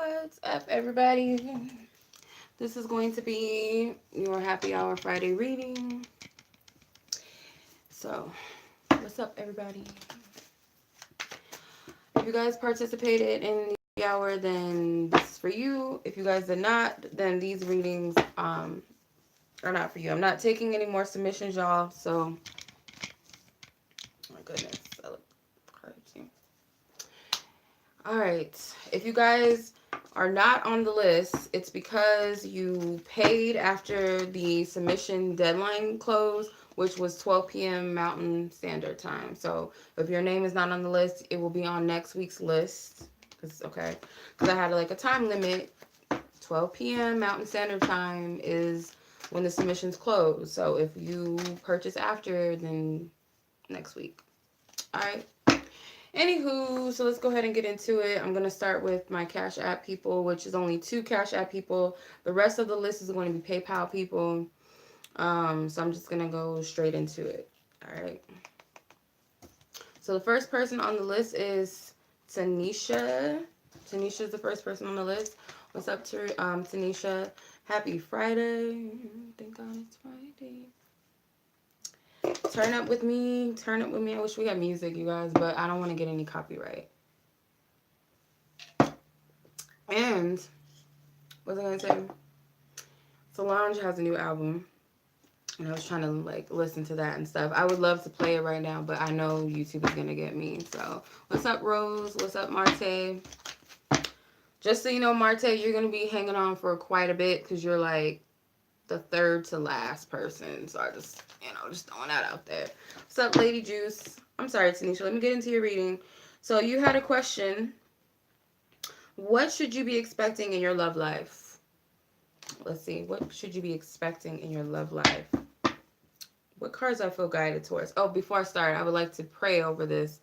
What's up, everybody? This is going to be your happy hour Friday reading. So, what's up, everybody? If you guys participated in the hour, then this is for you. If you guys did not, then these readings are not for you. I'm not taking any more submissions, y'all. So, oh my goodness, I look crazy. All right, if you guys are not on the list, it's because you paid after the submission deadline closed, which was 12 p.m. Mountain Standard Time. So if your name is not on the list, it will be on next week's list. Because I had like a time limit. 12 p.m. Mountain Standard Time is when the submissions close. So if you purchase after, then next week. All right. Anywho, so let's go ahead and get into it. I'm going to start with my Cash App people, which is only 2 Cash App people. The rest of the list is going to be PayPal people. So I'm just going to go straight into it. All right. So the first person on the list is Taniesha. Tanisha is the first person on the list. What's up, Tanisha? Happy Friday. Thank God it's Friday. Turn up with me. Turn up with me. I wish we had music, you guys, but I don't want to get any copyright. And what was I going to say? Solange has a new album. And I was trying to like listen to that and stuff. I would love to play it right now, but I know YouTube is going to get me. So what's up, Rose? What's up, Martae? Just so you know, Martae, you're going to be hanging on for quite a bit because you're like the third to last person. So I just, just throwing that out there. What's up, Lady Juice? I'm sorry, Tanisha. Let me get into your reading. So you had a question. What should you be expecting in your love life? Let's see. What should you be expecting in your love life? What cards I feel guided towards? Oh, before I start, I would like to pray over this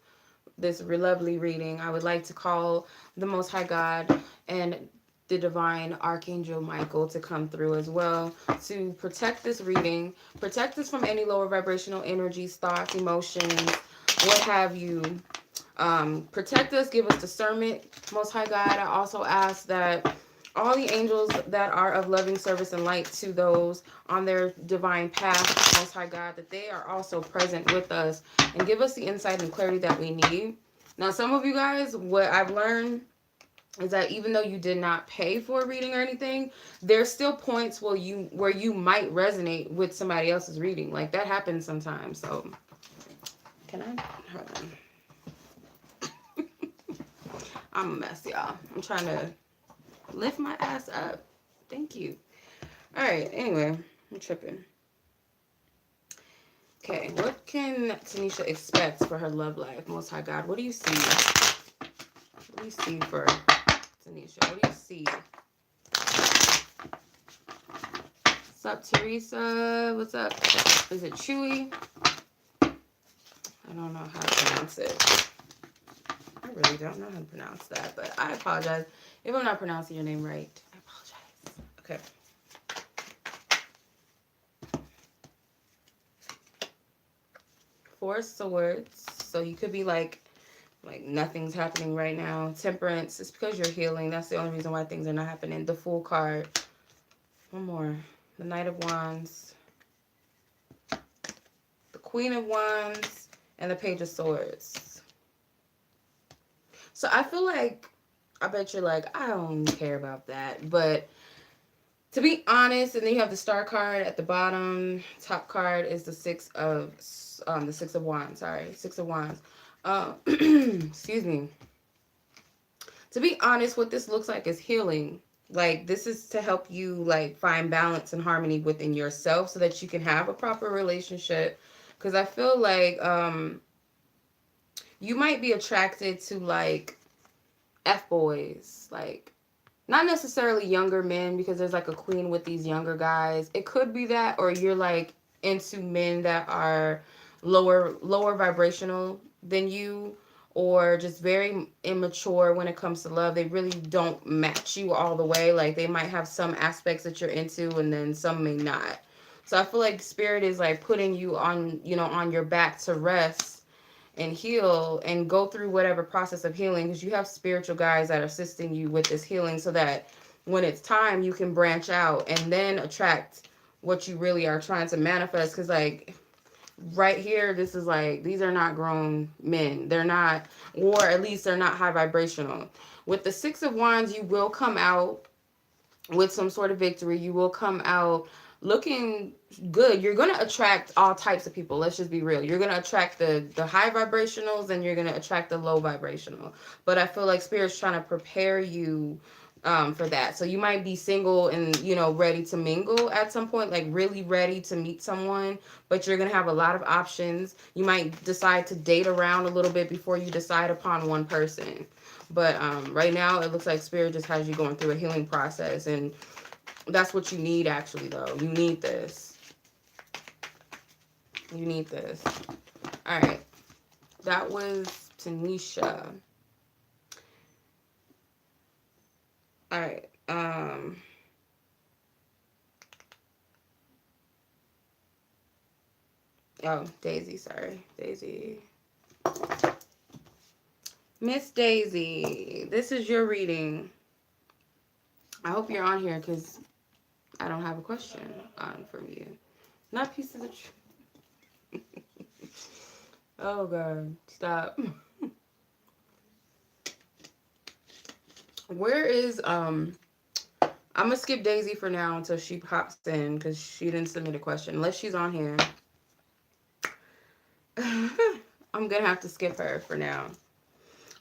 lovely reading. I would like to call the Most High God and the divine Archangel Michael to come through as well to protect this reading, protect us from any lower vibrational energies, thoughts, emotions, what have you. Protect us, give us discernment, Most High God. I also ask that all the angels that are of loving service and light to those on their divine path, Most High God, that they are also present with us and give us the insight and clarity that we need. Now, some of you guys, what I've learned is that even though you did not pay for a reading or anything, there's still points where you might resonate with somebody else's reading. Like that happens sometimes. So can I? Hold on. I'm a mess, y'all. I'm trying to lift my ass up. Thank you. All right. Anyway, I'm tripping. Okay, what can Tanisha expect for her love life? Most High God, what do you see? What do you see for Tanisha? What do you see? What's up, Teresa? What's up? Is it Chewy? I don't know how to pronounce it. I really don't know how to pronounce that, but I apologize if I'm not pronouncing your name right. I apologize. Okay. Four of Swords. So you could be like nothing's happening right now. Temperance. It's because you're healing. That's the only reason why things are not happening. The Fool card. One more. The Knight of Wands. The Queen of Wands. And the Page of Swords. So I feel like, I bet you're like, I don't care about that. But to be honest, and then you have the Star card at the bottom. Top card is the Six of Wands. Sorry, Six of Wands. Excuse me. To be honest, what this looks like is healing. Like, this is to help you, like, find balance and harmony within yourself so that you can have a proper relationship. Because I feel like you might be attracted to, like, F-boys. Like, not necessarily younger men, because there's, like, a queen with these younger guys. It could be that, or you're, like, into men that are lower vibrational than you, or just very immature when it comes to love. They really don't match you all the way. Like, they might have some aspects that you're into and then some may not. So I feel like Spirit is like putting you on, on your back to rest and heal and go through whatever process of healing, because you have spiritual guides that are assisting you with this healing, so that when it's time, you can branch out and then attract what you really are trying to manifest. Because like right here, this is like, these are not grown men. They're not, or at least they're not high vibrational. With the Six of Wands, you will come out with some sort of victory. You will come out looking good. You're going to attract all types of people. Let's just be real. You're going to attract the high vibrationals, and you're going to attract the low vibrational. But I feel like Spirit's trying to prepare you for that. So you might be single and, you know, ready to mingle at some point, like really ready to meet someone, but you're going to have a lot of options. You might decide to date around a little bit before you decide upon one person. But right now, it looks like Spirit just has you going through a healing process. And that's what you need, actually, though. You need this. You need this. All right. That was Taniesha. All right. Oh, Daisy. Sorry. Daisy. Miss Daisy, this is your reading. I hope you're on here, because I don't have a question on from you. Not pieces of Oh, God. Stop. Where is, I'm going to skip Daisy for now until she pops in, because she didn't submit a question. Unless she's on here. I'm going to have to skip her for now.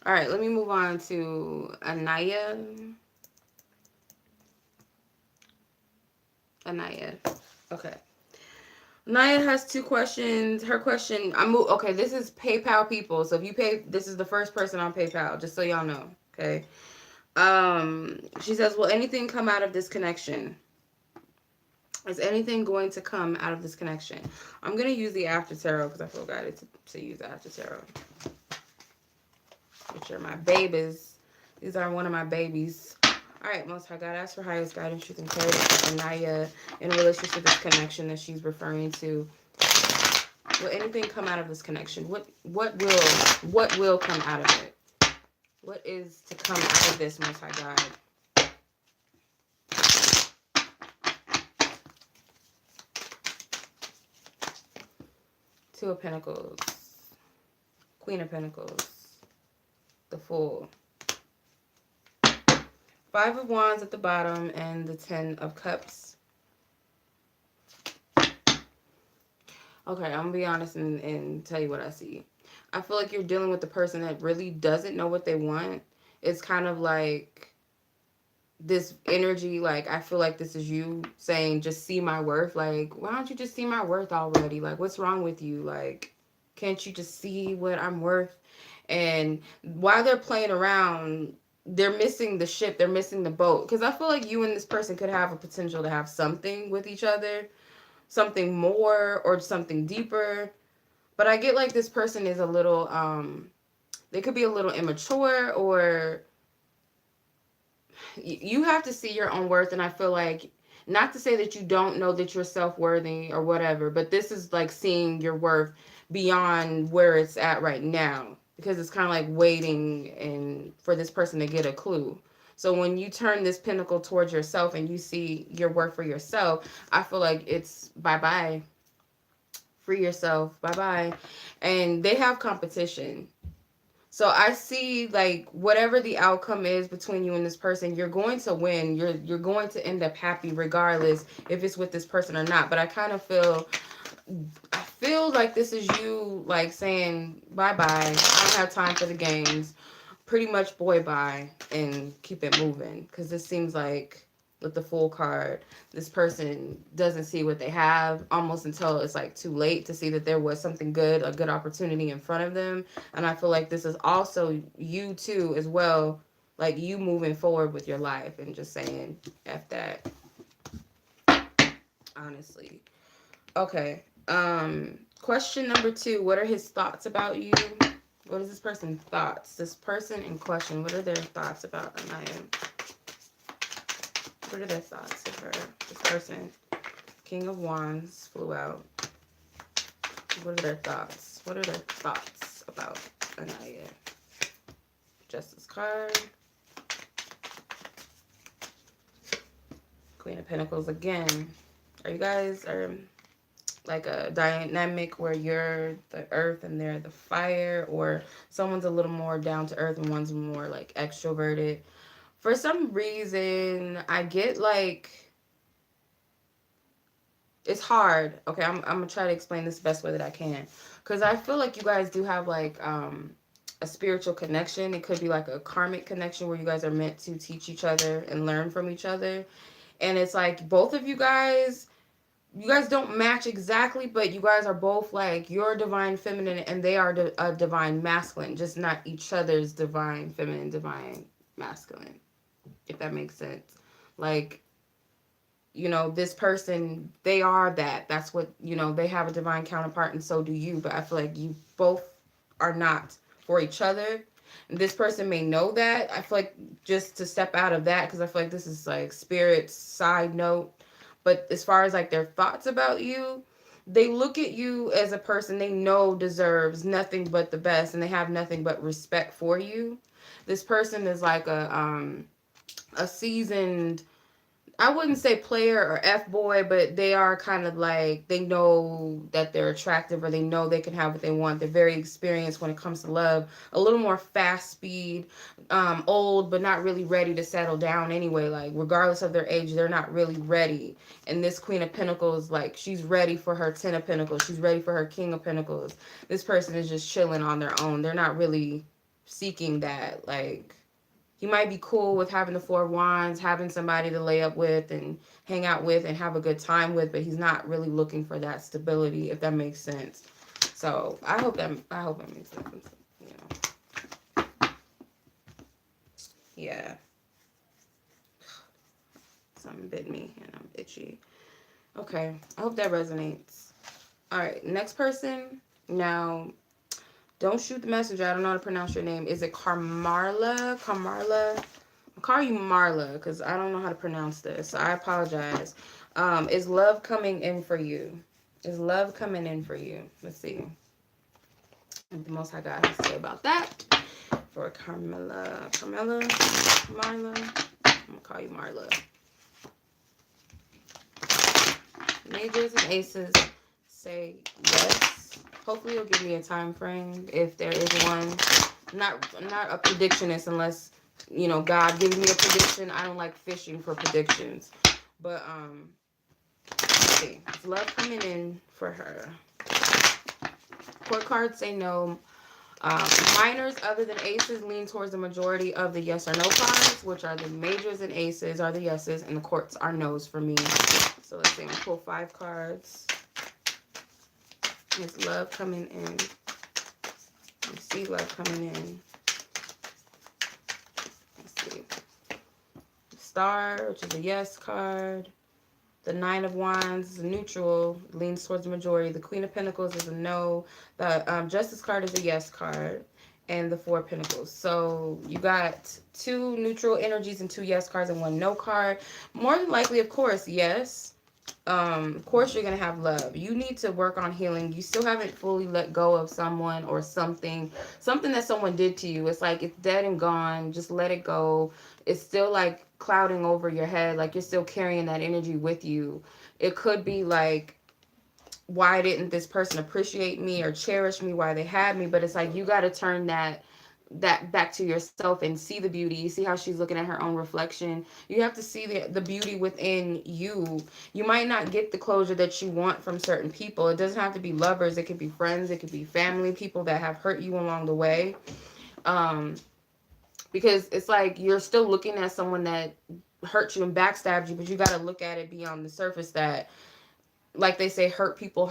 All right, let me move on to Anya. Okay. Naya has two questions. Her question, okay, this is PayPal people. So if you pay, this is the first person on PayPal, just so y'all know. Okay. She says, will anything come out of this connection? Is anything going to come out of this connection? I'm going to use the After Tarot because I feel guided to use the After Tarot. Which are my babies. These are one of my babies. All right, Most High God, ask for highest guidance, truth, and clarity for Naya in relation to this connection that she's referring to. Will anything come out of this connection? What will come out of it? What is to come out of this, Most High God? Two of Pentacles, Queen of Pentacles, the Fool, Five of Wands at the bottom, and the Ten of Cups. Okay, I'm going to be honest and tell you what I see. I feel like you're dealing with the person that really doesn't know what they want. It's kind of like this energy, like, I feel like this is you saying, just see my worth. Like, why don't you just see my worth already? Like, what's wrong with you? Like, can't you just see what I'm worth? And while they're playing around, they're missing the ship. They're missing the boat. Because I feel like you and this person could have a potential to have something with each other. Something more or something deeper. But I get like this person is a little, they could be a little immature, or you have to see your own worth. And I feel like, not to say that you don't know that you're self-worthy or whatever, but this is like seeing your worth beyond where it's at right now, because it's kind of like waiting and for this person to get a clue. So when you turn this pinnacle towards yourself and you see your worth for yourself, I feel like it's bye-bye. Free yourself. Bye-bye. And they have competition. So I see, like, whatever the outcome is between you and this person, you're going to win. You're going to end up happy regardless if it's with this person or not. But I kind of feel like this is you, like, saying bye-bye. I don't have time for the games. Pretty much boy bye and keep it moving. Because this seems like, with the Fool card, this person doesn't see what they have almost until it's like too late to see that there was something good, a good opportunity in front of them. And I feel like this is also you too as well, like you moving forward with your life and just saying F that, honestly. Okay. Question number 2, what are his thoughts about you? What is this person's thoughts? This person in question, what are their thoughts about Anaya? What are their thoughts of her? This person. King of Wands flew out. What are their thoughts? What are their thoughts out Anaya. Justice card. Queen of Pentacles again. Are you guys like a dynamic where you're the earth and they're the fire, or someone's a little more down to earth and one's more like extroverted? For some reason, I get like it's hard. Okay, I'm gonna try to explain this the best way that I can, because I feel like you guys do have like a spiritual connection. It could be like a karmic connection where you guys are meant to teach each other and learn from each other. And it's like both of you guys don't match exactly, but you guys are both like you're divine feminine and they are a divine masculine, just not each other's divine feminine, divine masculine, if that makes sense. Like, this person, they are that. That's what, they have a divine counterpart and so do you. But I feel like you both are not for each other. And this person may know that. I feel like just to step out of that, because I feel like this is like spirit's side note. But as far as like their thoughts about you, they look at you as a person they know deserves nothing but the best, and they have nothing but respect for you. This person is like a seasoned, I wouldn't say player or F-boy, but they are kind of like, they know that they're attractive, or they know they can have what they want. They're very experienced when it comes to love. A little more fast speed, old, but not really ready to settle down anyway. Like, regardless of their age, they're not really ready. And this Queen of Pentacles, like, she's ready for her Ten of Pentacles. She's ready for her King of Pentacles. This person is just chilling on their own. They're not really seeking that, like... He might be cool with having the Four of Wands, having somebody to lay up with and hang out with and have a good time with, but he's not really looking for that stability, if that makes sense. So I hope that makes sense. Yeah. Something bit me and I'm itchy. Okay. I hope that resonates. All right. Next person. Now, don't shoot the messenger. I don't know how to pronounce your name. Is it Kamarla? Kamarla? I'll call you Marla because I don't know how to pronounce this. So I apologize. Is love coming in for you? Is love coming in for you? Let's see what the Most High God has to say about that. For Marla. I'm going to call you Marla. Majors and aces say yes. Hopefully you'll give me a time frame if there is one. Not a predictionist unless, God gives me a prediction. I don't like fishing for predictions. But let's see. Is love coming in for her? Court cards say no. Minors other than aces lean towards the majority of the yes or no cards, which are the majors and aces are the yeses, and the courts are no's for me. So let's see. I'm gonna pull 5 cards. Is love coming in? I see love coming in. Let's see. Star, which is a yes card. The 9 of Wands is a neutral, leans towards the majority. The Queen of Pentacles is a no. The Justice card is a yes card. And the 4 of Pentacles. So you got 2 neutral energies and 2 yes cards and 1 no card. More than likely, of course, yes. Of course you're gonna have love. You need to work on healing. You still haven't fully let go of someone or something that someone did to you. It's like it's dead and gone. Just let it go. It's still like clouding over your head, like you're still carrying that energy with you. It could be like, why didn't this person appreciate me or cherish me while they had me? But it's like you got to turn that back to yourself and see the beauty. You see how she's looking at her own reflection. You have to see the beauty within you. You might not get the closure that you want from certain people. It doesn't have to be lovers. It could be friends. It could be family, people that have hurt you along the way. Because it's like you're still looking at someone that hurt you and backstabbed you, but you got to look at it beyond the surface that, like they say, hurt people.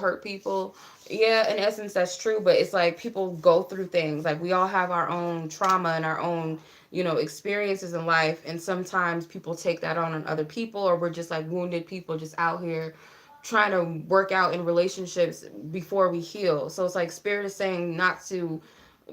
Yeah, in essence, that's true. But it's like people go through things. Like we all have our own trauma and our own, experiences in life. And sometimes people take that on other people, or we're just like wounded people just out here trying to work out in relationships before we heal. So it's like Spirit is saying not to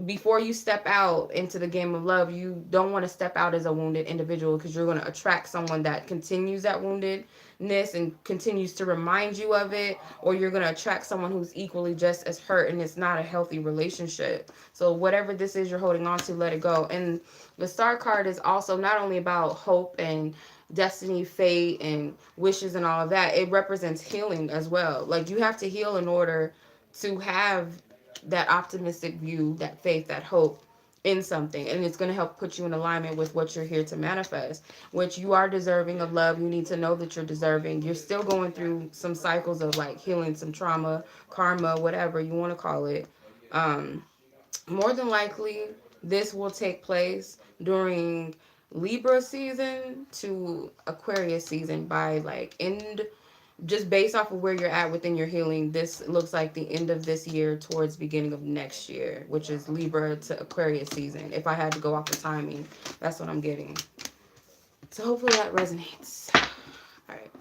before you step out into the game of love, you don't want to step out as a wounded individual, because you're going to attract someone that continues that woundedness and continues to remind you of it, or you're going to attract someone who's equally just as hurt, and it's not a healthy relationship. So whatever this is you're holding on to, let it go. And the star card is also not only about hope and destiny, fate, and wishes and all of that. It represents healing as well. Like, you have to heal in order to have that optimistic view, that faith, that hope in something. And it's going to help put you in alignment with what you're here to manifest, which you are deserving of love. You need to know that you're deserving. You're still going through some cycles of like healing, some trauma, karma, whatever you want to call it. um More than likely, this will take place during Libra season to Aquarius season, by like end, just based off of where you're at within your healing. This looks like the end of this year towards beginning of next year, which is Libra to Aquarius season. If I had to go off the timing, that's what I'm getting. So hopefully that resonates. All right.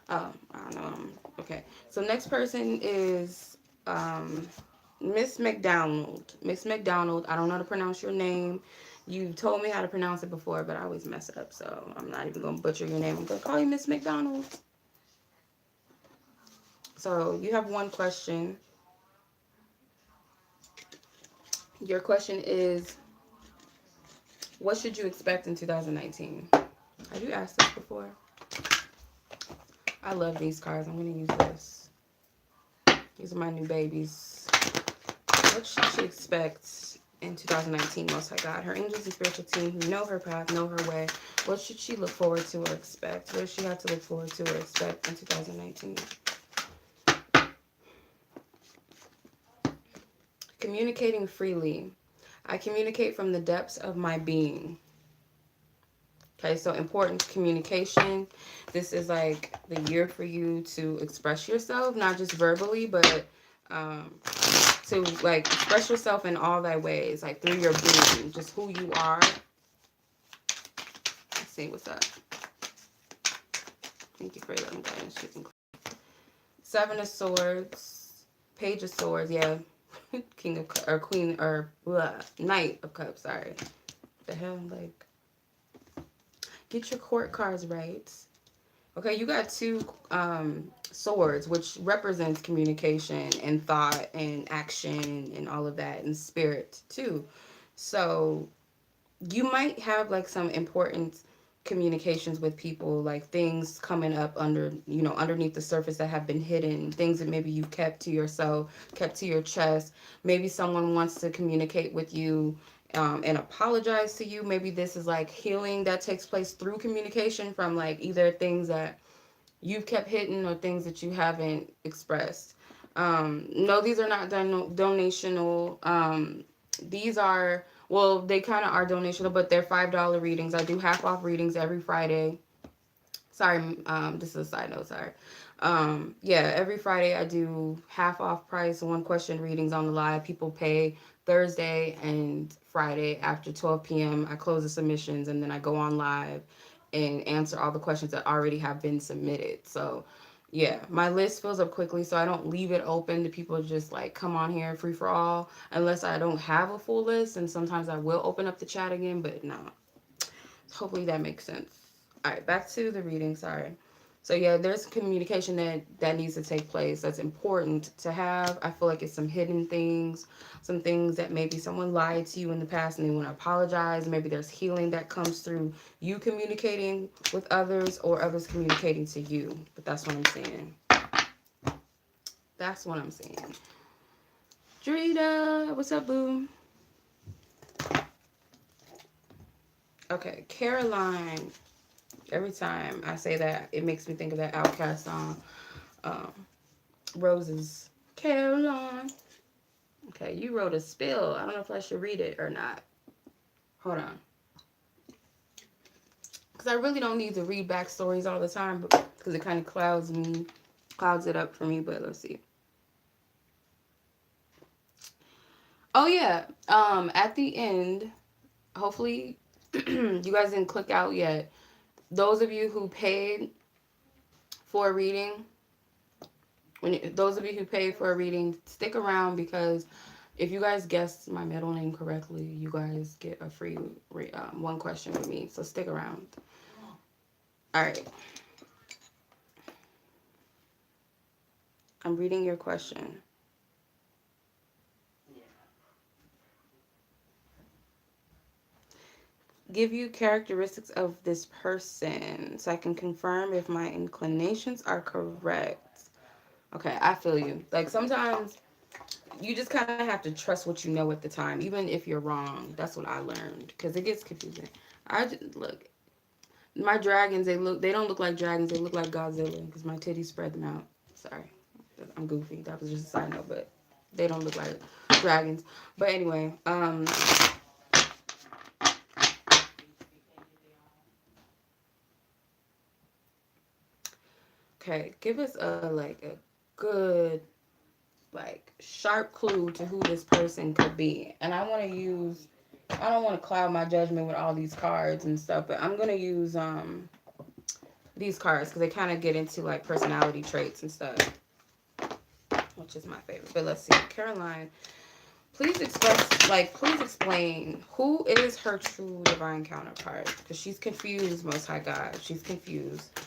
Oh, I don't know. Okay. So next person is Miss McDonald. Miss McDonald. I don't know how to pronounce your name. You told me how to pronounce it before, but I always mess it up, so I'm not even gonna butcher your name. I'm gonna call you Miss McDonald. So you have one question. Your question is, what should you expect in 2019? Have you asked this before? I love these cards. I'm gonna use this. These are my new babies. What should she expect in 2019, Most High God? Her angels and spiritual team who know her path, know her way. What should she look forward to or expect? What does she have to look forward to or expect in 2019? Communicating freely. I communicate from the depths of my being. Okay, so important communication. This is like the year for you to express yourself, not just verbally, but to like express yourself in all thy ways, like through your being, just who you are. Let's see what's up. Thank you for letting guidance. Seven of Swords, Page of Swords, yeah. King of or Queen or Knight of Cups. Sorry, the hell, like, get your court cards right. Okay, you got two swords, which represents communication and thought and action and all of that, and spirit too. So you might have like some important communications with people, like things coming up under, underneath the surface that have been hidden, things that maybe you've kept to yourself, kept to your chest. Maybe someone wants to communicate with you and apologize to you. Maybe this is like healing that takes place through communication from like either things that you've kept hidden or things that you haven't expressed. No, these are not donational. These are, well, they kind of are donational, but they're $5 readings. I do half off readings every Friday. Sorry, this is a side note, sorry. Yeah, every Friday I do half off price, one question readings on the live. People pay Thursday and Friday after 12 p.m. I close the submissions and then I go on live and answer all the questions that already have been submitted. So yeah, my list fills up quickly, so I don't leave it open to people to just like come on here free for all unless I don't have a full list. And sometimes I will open up the chat again, but no. Hopefully that makes sense. All right, back to the reading. Sorry. So yeah, there's communication that needs to take place. That's important to have. I feel like it's some hidden things, some things that maybe someone lied to you in the past and they want to apologize. Maybe there's healing that comes through you communicating with others or others communicating to you. But that's what I'm saying. That's what I'm saying. Drita, what's up, boo? Okay, Caroline. Every time I say that, it makes me think of that Outcast song, um, Roses. Caroline. Okay, you wrote a spill. I don't know if I should read it or not. Hold on. Because I really don't need to read backstories all the time, because it kind of clouds it up for me, but let's see. Oh, yeah. At the end, hopefully You guys didn't click out yet. Those of you who paid for a reading, those of you who paid for a reading, stick around because if you guys guessed my middle name correctly, you guys get a free one question with me. So stick around. All right. I'm reading your question. Give you characteristics of this person so I can confirm if my inclinations are correct. Okay, I feel you. Like sometimes you just kind of have to trust what you know at the time, even if you're wrong. That's what I learned because it gets confusing. Look, my dragons. They don't look like dragons. They look like Godzilla because my titties spread them out. Sorry, I'm goofy. That was just a side note, but they don't look like dragons. But anyway, okay, give us a good sharp clue to who this person could be. And I want to use, I don't want to cloud my judgment with all these cards and stuff, but I'm going to use these cards because they kind of get into like personality traits and stuff, which is my favorite. But let's see. Caroline, please please explain who is her true divine counterpart because she's confused, Most High God. She's confused.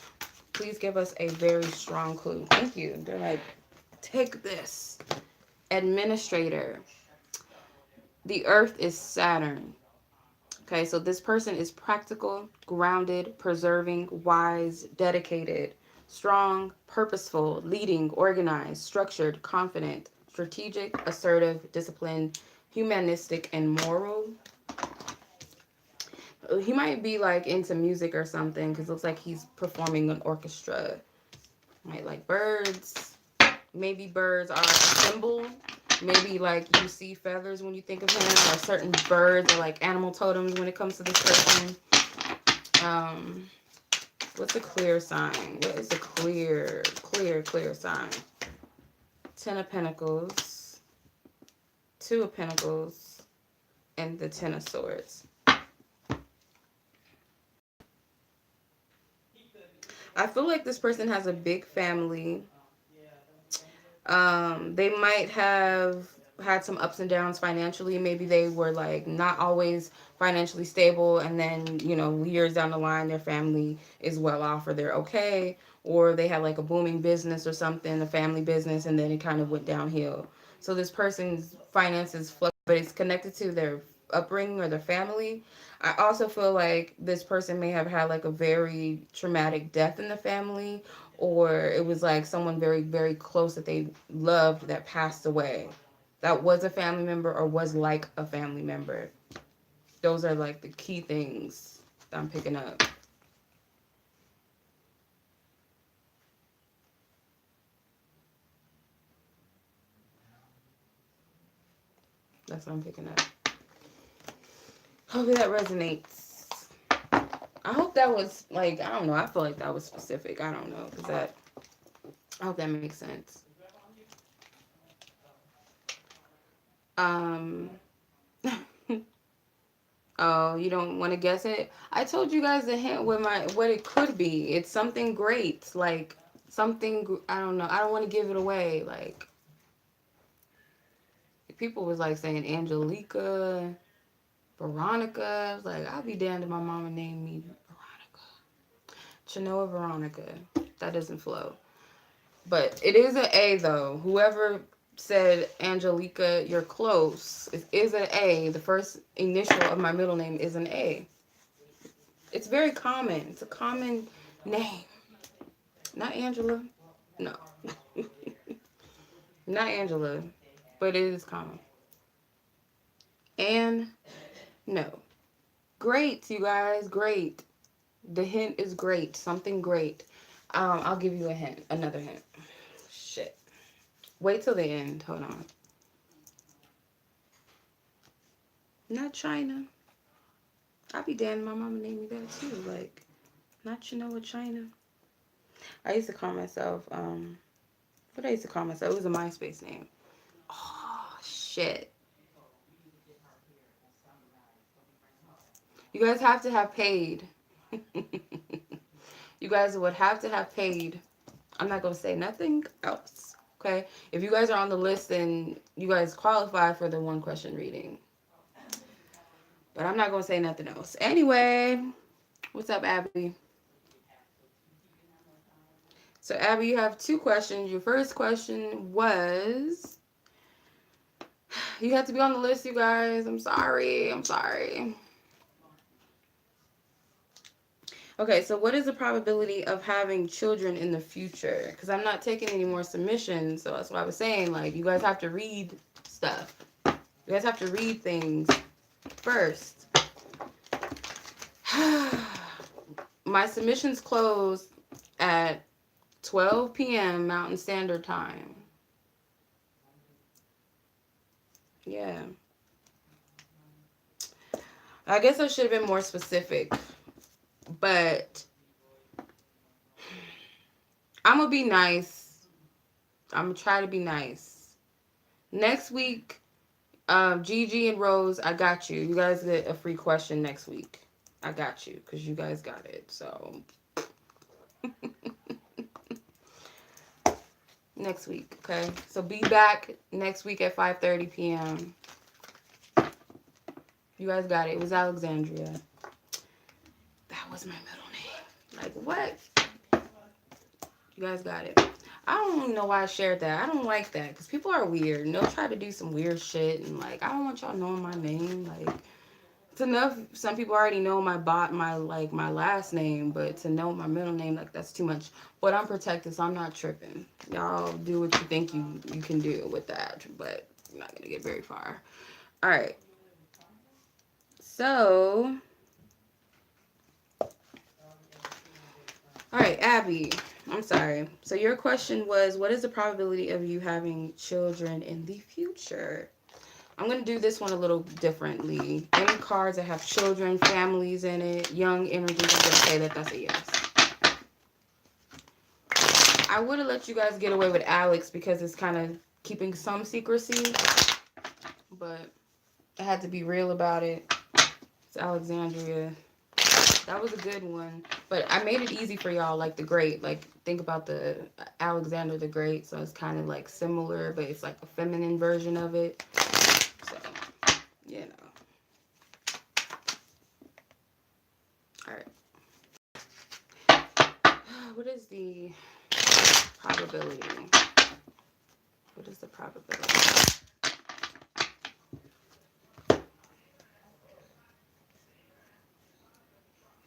Please give us a very strong clue. Thank you. They're like, take this. Administrator. The earth is Saturn. Okay, so this person is practical, grounded, preserving, wise, dedicated, strong, purposeful, leading, organized, structured, confident, strategic, assertive, disciplined, humanistic, and moral. He might be like into music or something because it looks like he's performing an orchestra. Might like birds. Maybe birds are a symbol. Maybe like you see feathers when you think of him, or certain birds are like animal totems when it comes to this person. What's a clear sign? What is a clear sign? 10 of Pentacles, 2 of Pentacles, and the 10 of Swords. I feel like this person has a big family. They might have had some ups and downs financially. Maybe they were like not always financially stable, and then years down the line their family is well off or they're okay, or they had like a booming business or something, a family business, and then it kind of went downhill. So this person's finances fluctuate, but it's connected to their upbringing or their family. I also feel like this person may have had like a very traumatic death in the family, or it was like someone very, very close that they loved that passed away. That was a family member or was like a family member. Those are like the key things that I'm picking up. That's what I'm picking up. Hopefully that resonates. I hope that was like, I don't know. I feel like that was specific. I don't know. I hope that makes sense. Um, oh, you don't want to guess it? I told you guys a hint with what it could be. It's something great, like something. I don't know. I don't want to give it away. Like people was like saying Angelica, Veronica. I was like, I'll be damned if my mama named me Veronica. Chenoa Veronica. That doesn't flow. But it is an A though. Whoever said Angelica, you're close. It is an A. The first initial of my middle name is an A. It's very common. It's a common name. Not Angela. No. Not Angela. But it is common. And no. Great, you guys. Great. The hint is great. Something great. I'll give you a hint. Another hint. Shit. Wait till the end. Hold on. Not China. I'll be damned my mama named me that too. Like, not China. I used to call myself, what I used to call myself? It was a MySpace name. Oh, shit. You guys have to have paid. You guys would have to have paid. I'm not going to say nothing else. Okay? If you guys are on the list, then you guys qualify for the one question reading. But I'm not going to say nothing else. Anyway, what's up, Abby? So, Abby, you have two questions. Your first question was, you have to be on the list, you guys. I'm sorry. I'm sorry. Okay, so what is the probability of having children in the future? Because I'm not taking any more submissions, so that's what I was saying. Like, you guys have to read stuff. You guys have to read things first. My submissions close at 12 p.m. Mountain Standard Time. Yeah. I guess I should have been more specific. But I'm going to be nice. I'm going to try to be nice. Next week, Gigi and Rose, I got you. You guys get a free question next week. I got you because you guys got it. So, next week, okay? So, be back next week at 5:30 p.m. You guys got it. It was Alexandria. That was my middle name. Like, what? You guys got it. I don't even know why I shared that. I don't like that because people are weird and they'll try to do some weird shit. And, like, I don't want y'all knowing my name. Like, it's enough. Some people already know my last name, but to know my middle name, like, that's too much. But I'm protected, so I'm not tripping. Y'all do what you think you can do with that, but you're not going to get very far. All right. So, all right, Abby. I'm sorry. So your question was, what is the probability of you having children in the future? I'm going to do this one a little differently. Any cards that have children, families in it, young energies, I'm going to say that that's a yes. I would have let you guys get away with Alex because it's kind of keeping some secrecy, but I had to be real about it. It's Alexandria. That was a good one. But I made it easy for y'all, like the Great. Like, think about the Alexander the Great. So it's kind of like similar, but it's like a feminine version of it. So, you know. All right. What is the probability? What is the probability?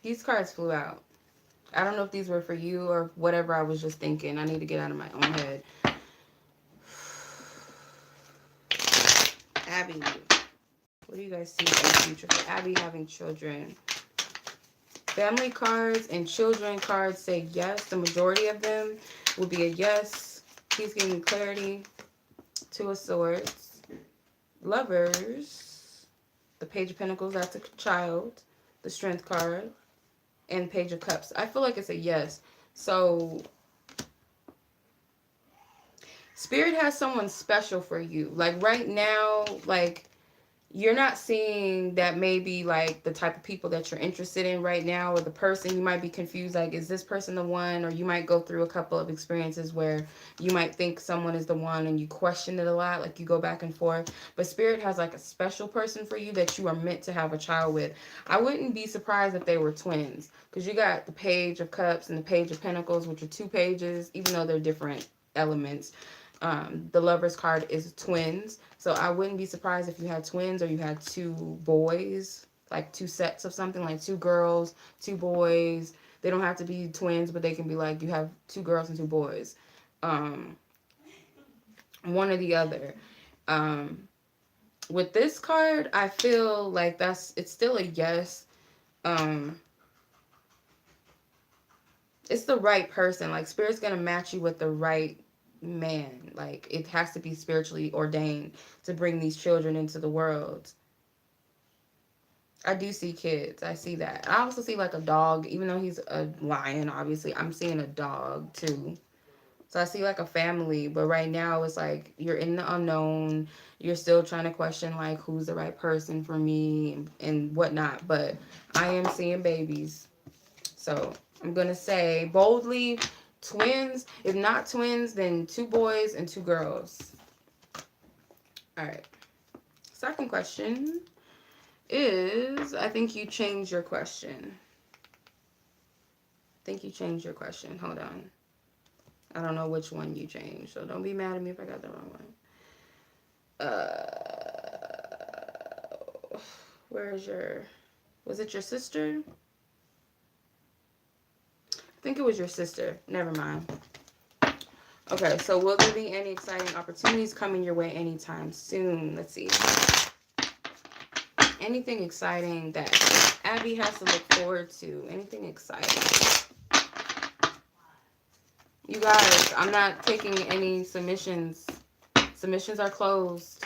These cards flew out. I don't know if these were for you or whatever I was just thinking. I need to get out of my own head. Abby. What do you guys see in the future for Abby having children? Family cards and children cards say yes. The majority of them will be a yes. He's giving clarity. Two of Swords. Lovers. The Page of Pentacles, that's a child. The Strength card. And Page of Cups. I feel like it's a yes. So, Spirit has someone special for you. Like, right now, like, you're not seeing that maybe, like, the type of people that you're interested in right now or the person. You might be confused, like, is this person the one? Or you might go through a couple of experiences where you might think someone is the one and you question it a lot. Like, you go back and forth. But Spirit has, like, a special person for you that you are meant to have a child with. I wouldn't be surprised if they were twins. Because you got the Page of Cups and the Page of Pentacles, which are two pages, even though they're different elements. The Lover's card is twins. So I wouldn't be surprised if you had twins or you had two boys, like two sets of something, like two girls, two boys. They don't have to be twins, but they can be like you have two girls and two boys. One or the other. With this card, I feel like it's still a yes. It's the right person. Like, Spirit's gonna match you with the right man. Like, it has to be spiritually ordained to bring these children into the world. I do see kids. I see that. I also see, like, a dog. Even though he's a lion, obviously, I'm seeing a dog too. So I see like a family, but right now it's like you're in the unknown. You're still trying to question like who's the right person for me and whatnot. But I am seeing babies. So I'm going to say boldly twins. If not twins, then 2 boys and 2 girls. All right. Second question is, I think you changed your question. Hold on. I don't know which one you changed, so don't be mad at me if I got the wrong one. Where's your... Was it your sister? I think it was your sister. Never mind. Okay, so will there be any exciting opportunities coming your way anytime soon? Let's see. Anything exciting that Abby has to look forward to? Anything exciting? You guys, I'm not taking any submissions. Submissions are closed.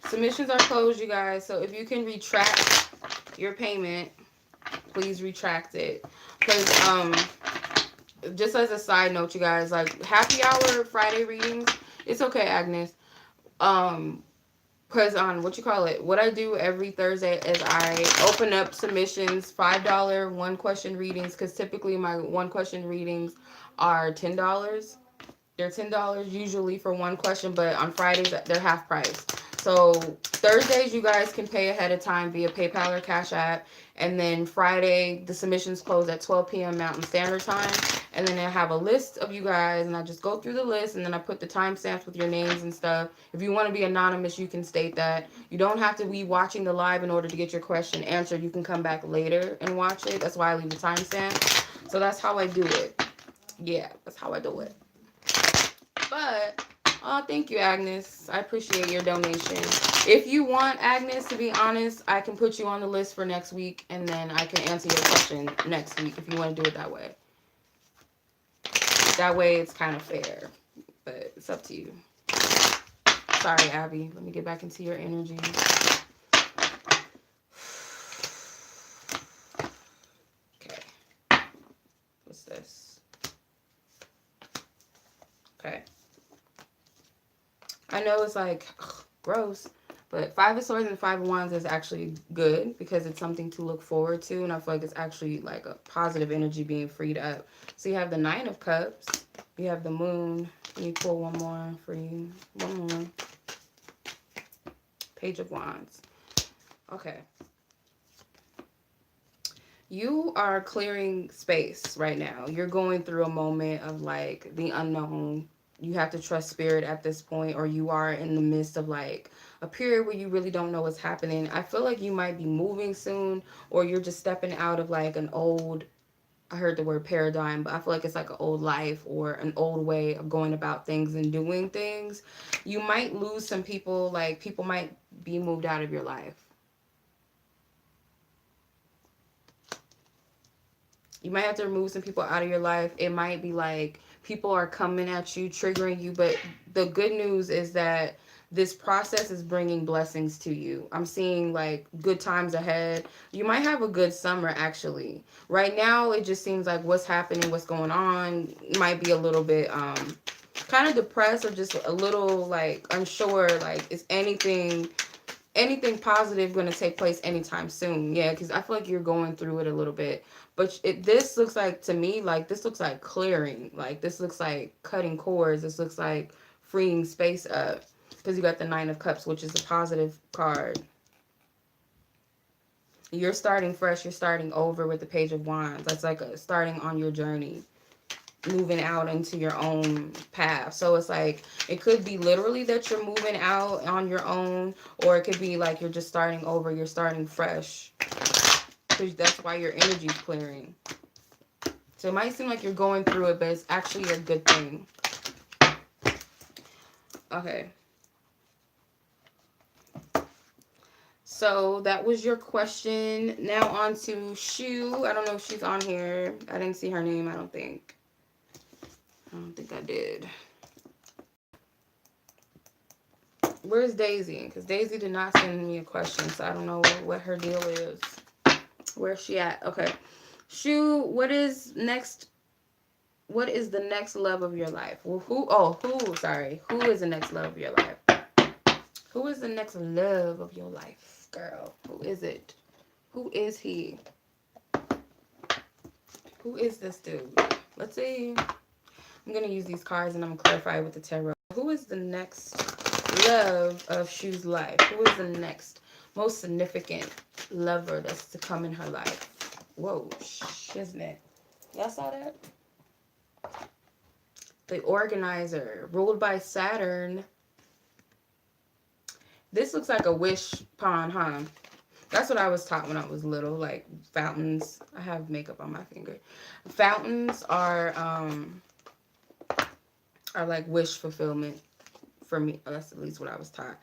Submissions are closed, you guys. So if you can retract your payment, please retract it. Because, just as a side note, you guys, like, happy hour Friday readings, it's okay, Agnes. Because on what I do every Thursday is I open up submissions, $5 one question readings, because typically my one question readings are $10. They're $10 usually for one question, but on Fridays they're half price. So Thursdays you guys can pay ahead of time via PayPal or Cash App, and then Friday the submissions close at 12 p.m. Mountain Standard Time. And then I have a list of you guys, and I just go through the list, and then I put the timestamps with your names and stuff. If you want to be anonymous, you can state that. You don't have to be watching the live in order to get your question answered. You can come back later and watch it. That's why I leave the timestamp. So that's how I do it. Yeah, that's how I do it. But, oh, thank you, Agnes. I appreciate your donation. If you want, Agnes, to be honest, I can put you on the list for next week, and then I can answer your question next week if you want to do it that way. That way it's kind of fair, but it's up to you. Sorry, Abby. Let me get back into your energy. Okay. What's this? Okay. I know it's like, ugh, gross, but 5 of Swords and 5 of Wands is actually good because it's something to look forward to, and I feel like it's actually like a positive energy being freed up. So you have the 9 of Cups, you have the Moon. Let me pull one more for you. One more. Page of Wands. Okay. You are clearing space right now. You're going through a moment of like the unknown. You have to trust spirit at this point, or you are in the midst of like a period where you really don't know what's happening. I feel like you might be moving soon, or you're just stepping out of like an old, I heard the word paradigm, but I feel like it's like an old life or an old way of going about things and doing things. You might lose some people, like people might be moved out of your life. You might have to remove some people out of your life. It might be like people are coming at you, triggering you. But the good news is that this process is bringing blessings to you. I'm seeing like good times ahead. You might have a good summer, actually. Right now, it just seems like what's happening, what's going on might be a little bit kind of depressed or just a little like unsure. Like, is anything positive going to take place anytime soon? Yeah, because I feel like you're going through it a little bit. But this looks like, to me, like, this looks like clearing. Like, this looks like cutting cords. This looks like freeing space up. Because you got the 9 of Cups, which is a positive card. You're starting fresh. You're starting over with the Page of Wands. That's like starting on your journey. Moving out into your own path. So it's like, it could be literally that you're moving out on your own. Or it could be like you're just starting over. You're starting fresh. That's why your energy's clearing. So it might seem like you're going through it, but it's actually a good thing. Okay. So that was your question. Now on to Shu. I don't know if she's on here. I didn't see her name, I don't think. I don't think I did. Where's Daisy? Because Daisy did not send me a question, so I don't know what her deal is. Where's she at? Okay. Shu, what is next What is the next love of your life? Well, who is the next love of your life? Who is the next love of your life, girl? Who is it? Who is he? Who is this dude? Let's see. I'm going to use these cards and I'm going to clarify with the tarot. Who is the next love of Shu's life? Who is the next most significant lover that's to come in her life? Whoa, shiznit. Y'all saw that? The organizer, ruled by Saturn. This looks like a wish pond, huh? That's what I was taught when I was little, like fountains. I have makeup on my finger. Fountains are like wish fulfillment for me. That's at least what I was taught.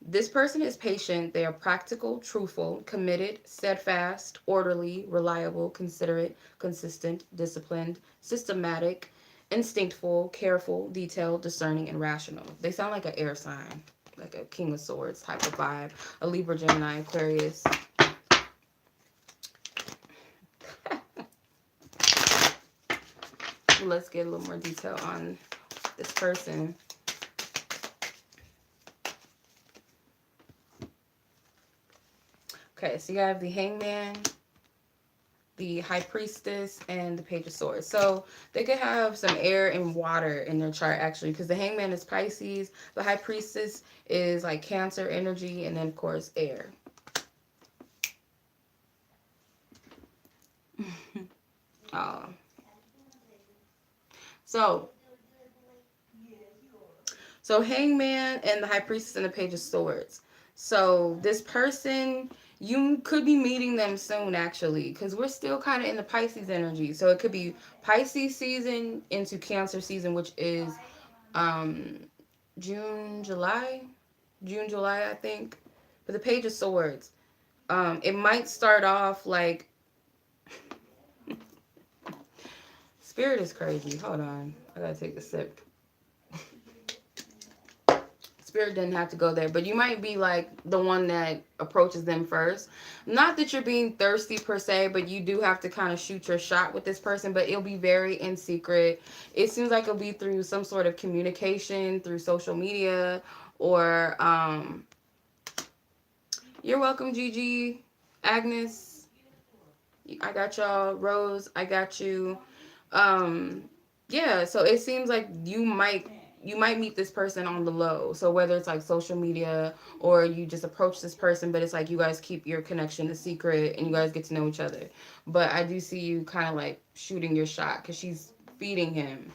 This person is patient. They are practical, truthful, committed, steadfast, orderly, reliable, considerate, consistent, disciplined, systematic, instinctful, careful, detailed, discerning, and rational. They sound like an air sign, like a King of Swords type of vibe. A Libra, Gemini, Aquarius. Let's get a little more detail on this person. Okay, so you have the Hangman, the High Priestess, and the Page of Swords. So they could have some air and water in their chart, actually, because the Hangman is Pisces, the High Priestess is like Cancer energy, and then, of course, air. Oh. So Hangman and the High Priestess and the Page of Swords. So this person, you could be meeting them soon, actually, because we're still kind of in the Pisces energy. So it could be Pisces season into Cancer season, which is June, July, I think. But the Page of Swords, it might start off like Spirit is crazy. Hold on, I gotta take a sip. Spirit didn't have to go there, but you might be like the one that approaches them first. Not that you're being thirsty per se, but you do have to kind of shoot your shot with this person, but it'll be very in secret. It seems like it'll be through some sort of communication, through social media, or you're welcome, Gigi, Agnes, I got y'all, Rose, I got you. Yeah, so it seems like you might meet this person on the low. So whether it's like social media or you just approach this person, but it's like you guys keep your connection a secret and you guys get to know each other. But I do see you kind of like shooting your shot because she's feeding him.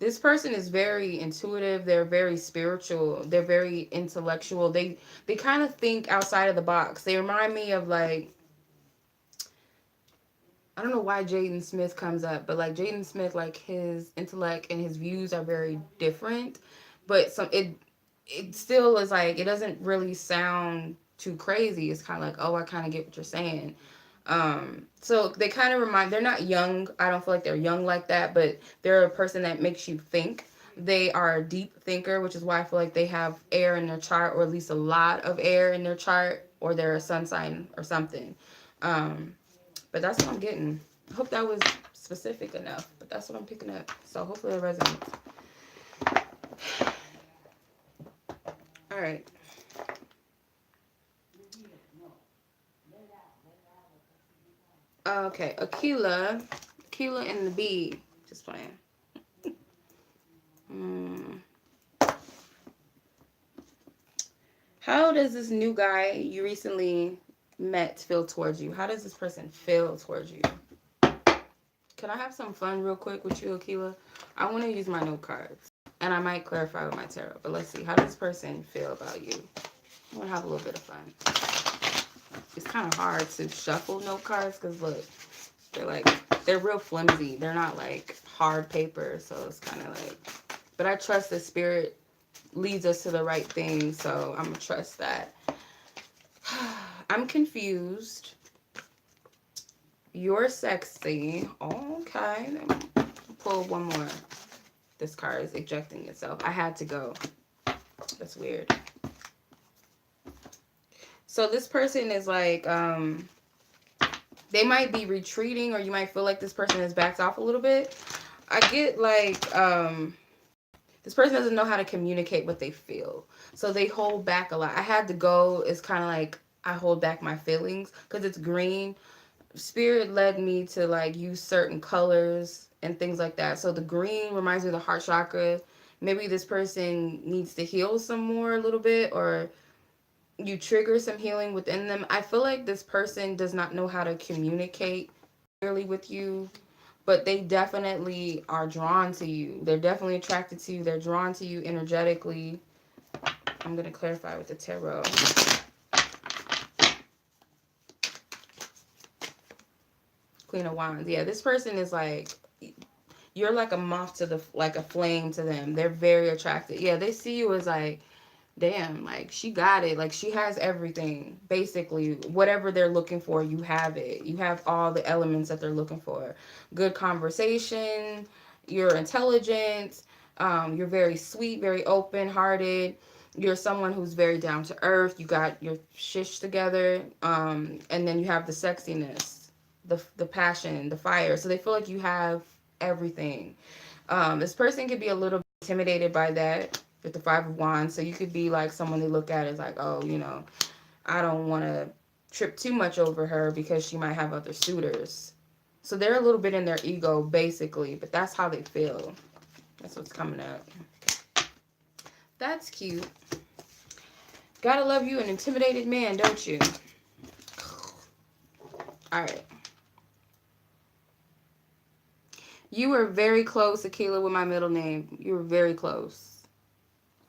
This person is very intuitive. They're very spiritual. They're very intellectual. They kind of think outside of the box. They remind me of like, I don't know why Jaden Smith comes up, but like Jaden Smith, like his intellect and his views are very different, but it still is like, it doesn't really sound too crazy. It's kind of like, oh, I kind of get what you're saying. So they kind of they're not young. I don't feel like they're young like that, but they're a person that makes you think. They are a deep thinker, which is why I feel like they have air in their chart, or at least a lot of air in their chart, or they're a sun sign or something. But that's what I'm getting. I hope that was specific enough, but that's what I'm picking up. So hopefully it resonates. All right. Okay, Akilah and the bee. Just playing. How does this new guy you recently met feel towards you? How does this person feel towards you? Can I have some fun real quick with you, Akilah? I want to use my note cards. And I might clarify with my tarot. But let's see. How does this person feel about you? I want to have a little bit of fun. It's kind of hard to shuffle note cards because, look, they're real flimsy. They're not, like, hard paper. So it's kind of like... But I trust the spirit leads us to the right thing. So I'm going to trust that. I'm confused. You're sexy. Okay. Pull one more. This card is ejecting itself. I had to go. That's weird. So this person is like, they might be retreating, or you might feel like this person has backed off a little bit. I get like this person doesn't know how to communicate what they feel, so they hold back a lot. I had to go. It's kind of like I hold back my feelings because it's green. Spirit led me to like use certain colors and things like that. So the green reminds me of the heart chakra. Maybe this person needs to heal some more a little bit, or you trigger some healing within them. I feel like this person does not know how to communicate clearly with you, but they definitely are drawn to you. They're definitely attracted to you. They're drawn to you energetically. I'm going to clarify with the tarot. Queen of Wands. Yeah, this person is like, you're like a moth to the, like a flame to them. They're very attracted. Yeah, they see you as like, damn, like she got it. Like she has everything. Basically, whatever they're looking for, you have it. You have all the elements that they're looking for. Good conversation. You're intelligent. You're very sweet, very open-hearted. You're someone who's very down to earth. You got your shish together. And then you have the sexiness, the passion, the fire. So they feel like you have everything. This person could be a little intimidated by that with the Five of Wands. So you could be like someone they look at as like, oh, you know, I don't want to trip too much over her because she might have other suitors. So they're a little bit in their ego, basically, but that's how they feel. That's what's coming up. That's cute. Gotta love you an intimidated man, don't you? All right. You were very close, Akilah, with my middle name. You were very close.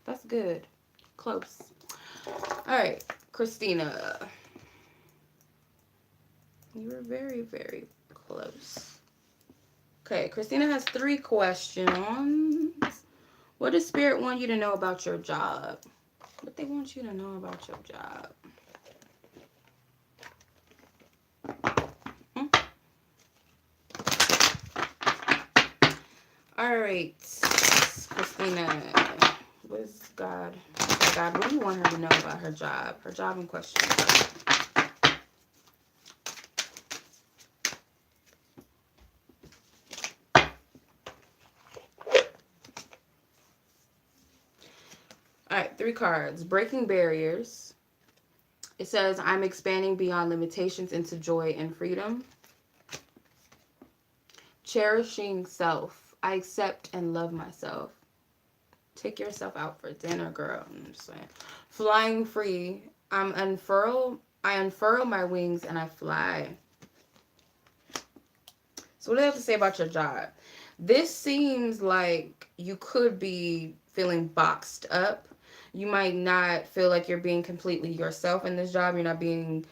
That's good. Close. All right, Christina. You were very, very close. Okay, Christina has 3 questions. What does Spirit want you to know about your job? What they want you to know about your job? All right, Christina. What is God? God, what do you want her to know about her job? Her job in question. All right, 3 cards. Breaking barriers. It says, I'm expanding beyond limitations into joy and freedom. Cherishing self. I accept and love myself. Take yourself out for dinner, girl. I'm just saying. Flying free. I unfurl my wings and I fly. So what do they have to say about your job? This seems like you could be feeling boxed up. You might not feel like you're being completely yourself in this job. You're not being,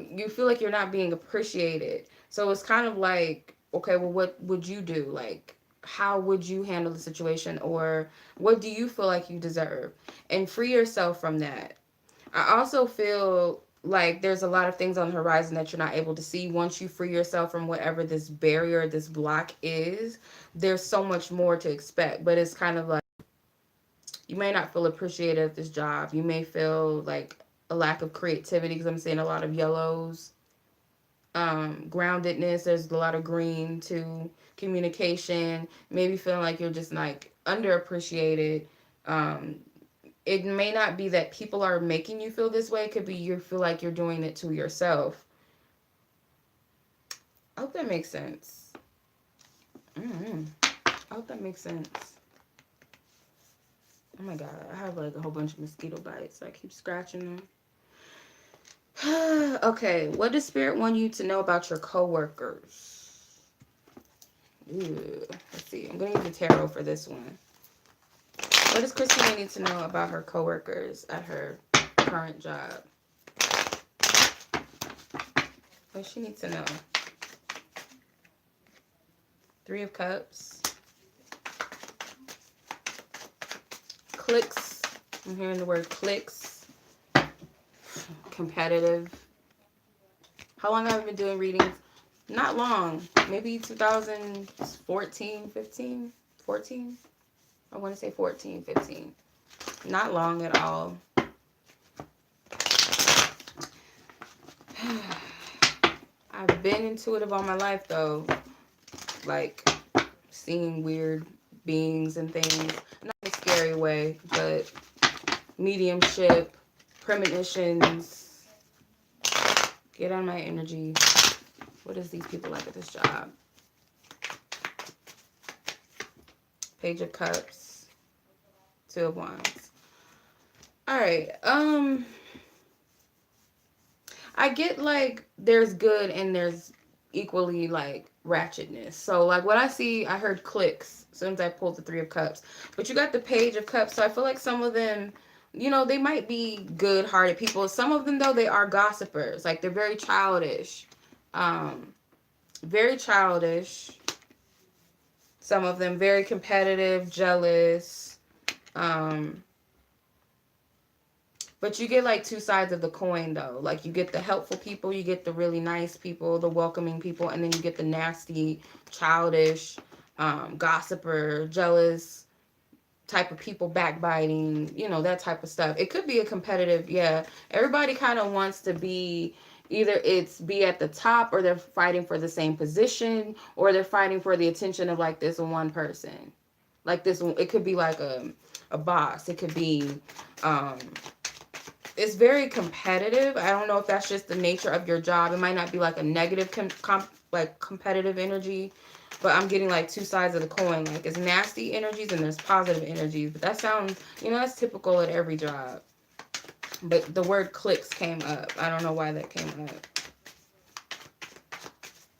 you feel like you're not being appreciated. So it's kind of like, okay, well, what would you do? Like, how would you handle the situation? Or what do you feel like you deserve? And free yourself from that. I also feel like there's a lot of things on the horizon that you're not able to see. Once you free yourself from whatever this barrier, this block is, there's so much more to expect. But it's kind of like, you may not feel appreciated at this job. You may feel like a lack of creativity because I'm seeing a lot of yellows. Groundedness, there's a lot of green too. Communication, maybe feeling like you're just like underappreciated. It may not be that people are making you feel this way. It could be you feel like you're doing it to yourself. I hope that makes sense. I hope that makes sense. Oh my God, I have like a whole bunch of mosquito bites. I keep scratching them. Okay, what does Spirit want you to know about your coworkers? Ooh, let's see. I'm going to use the tarot for this one. What does Christina need to know about her coworkers at her current job? What does she need to know? 3 of Cups. Clicks. I'm hearing the word clicks. Competitive. How long have I been doing readings? Not long. Maybe 2014, 15, 14. I want to say 14, 15. Not long at all. I I've been intuitive all my life, though. Like, seeing weird beings and things. Not in a scary way, but mediumship, premonitions. Get on my energy. What is these people like at this job? Page of Cups. Two of Wands. Alright, I get like there's good and there's equally like ratchetness. So like what I see, I heard clicks as soon as I pulled the Three of Cups. But you got the Page of Cups, so I feel like some of them, you know, they might be good-hearted people. Some of them though, they are gossipers. Like they're very childish. Very childish. Some of them very competitive, jealous. But you get like two sides of the coin though. Like you get the helpful people, you get the really nice people, the welcoming people, and then you get the nasty, childish, gossiper, jealous type of people, backbiting, you know, that type of stuff. It could be a competitive, yeah. Everybody kind of wants to be, either it's be at the top or they're fighting for the same position or they're fighting for the attention of like this one person. Like this, it could be like a boss. It could be, it's very competitive. I don't know if that's just the nature of your job. It might not be like a negative like competitive energy, but I'm getting like two sides of the coin. Like it's nasty energies and there's positive energies. But that sounds, you know, that's typical at every job. But the word clicks came up. I don't know why that came up.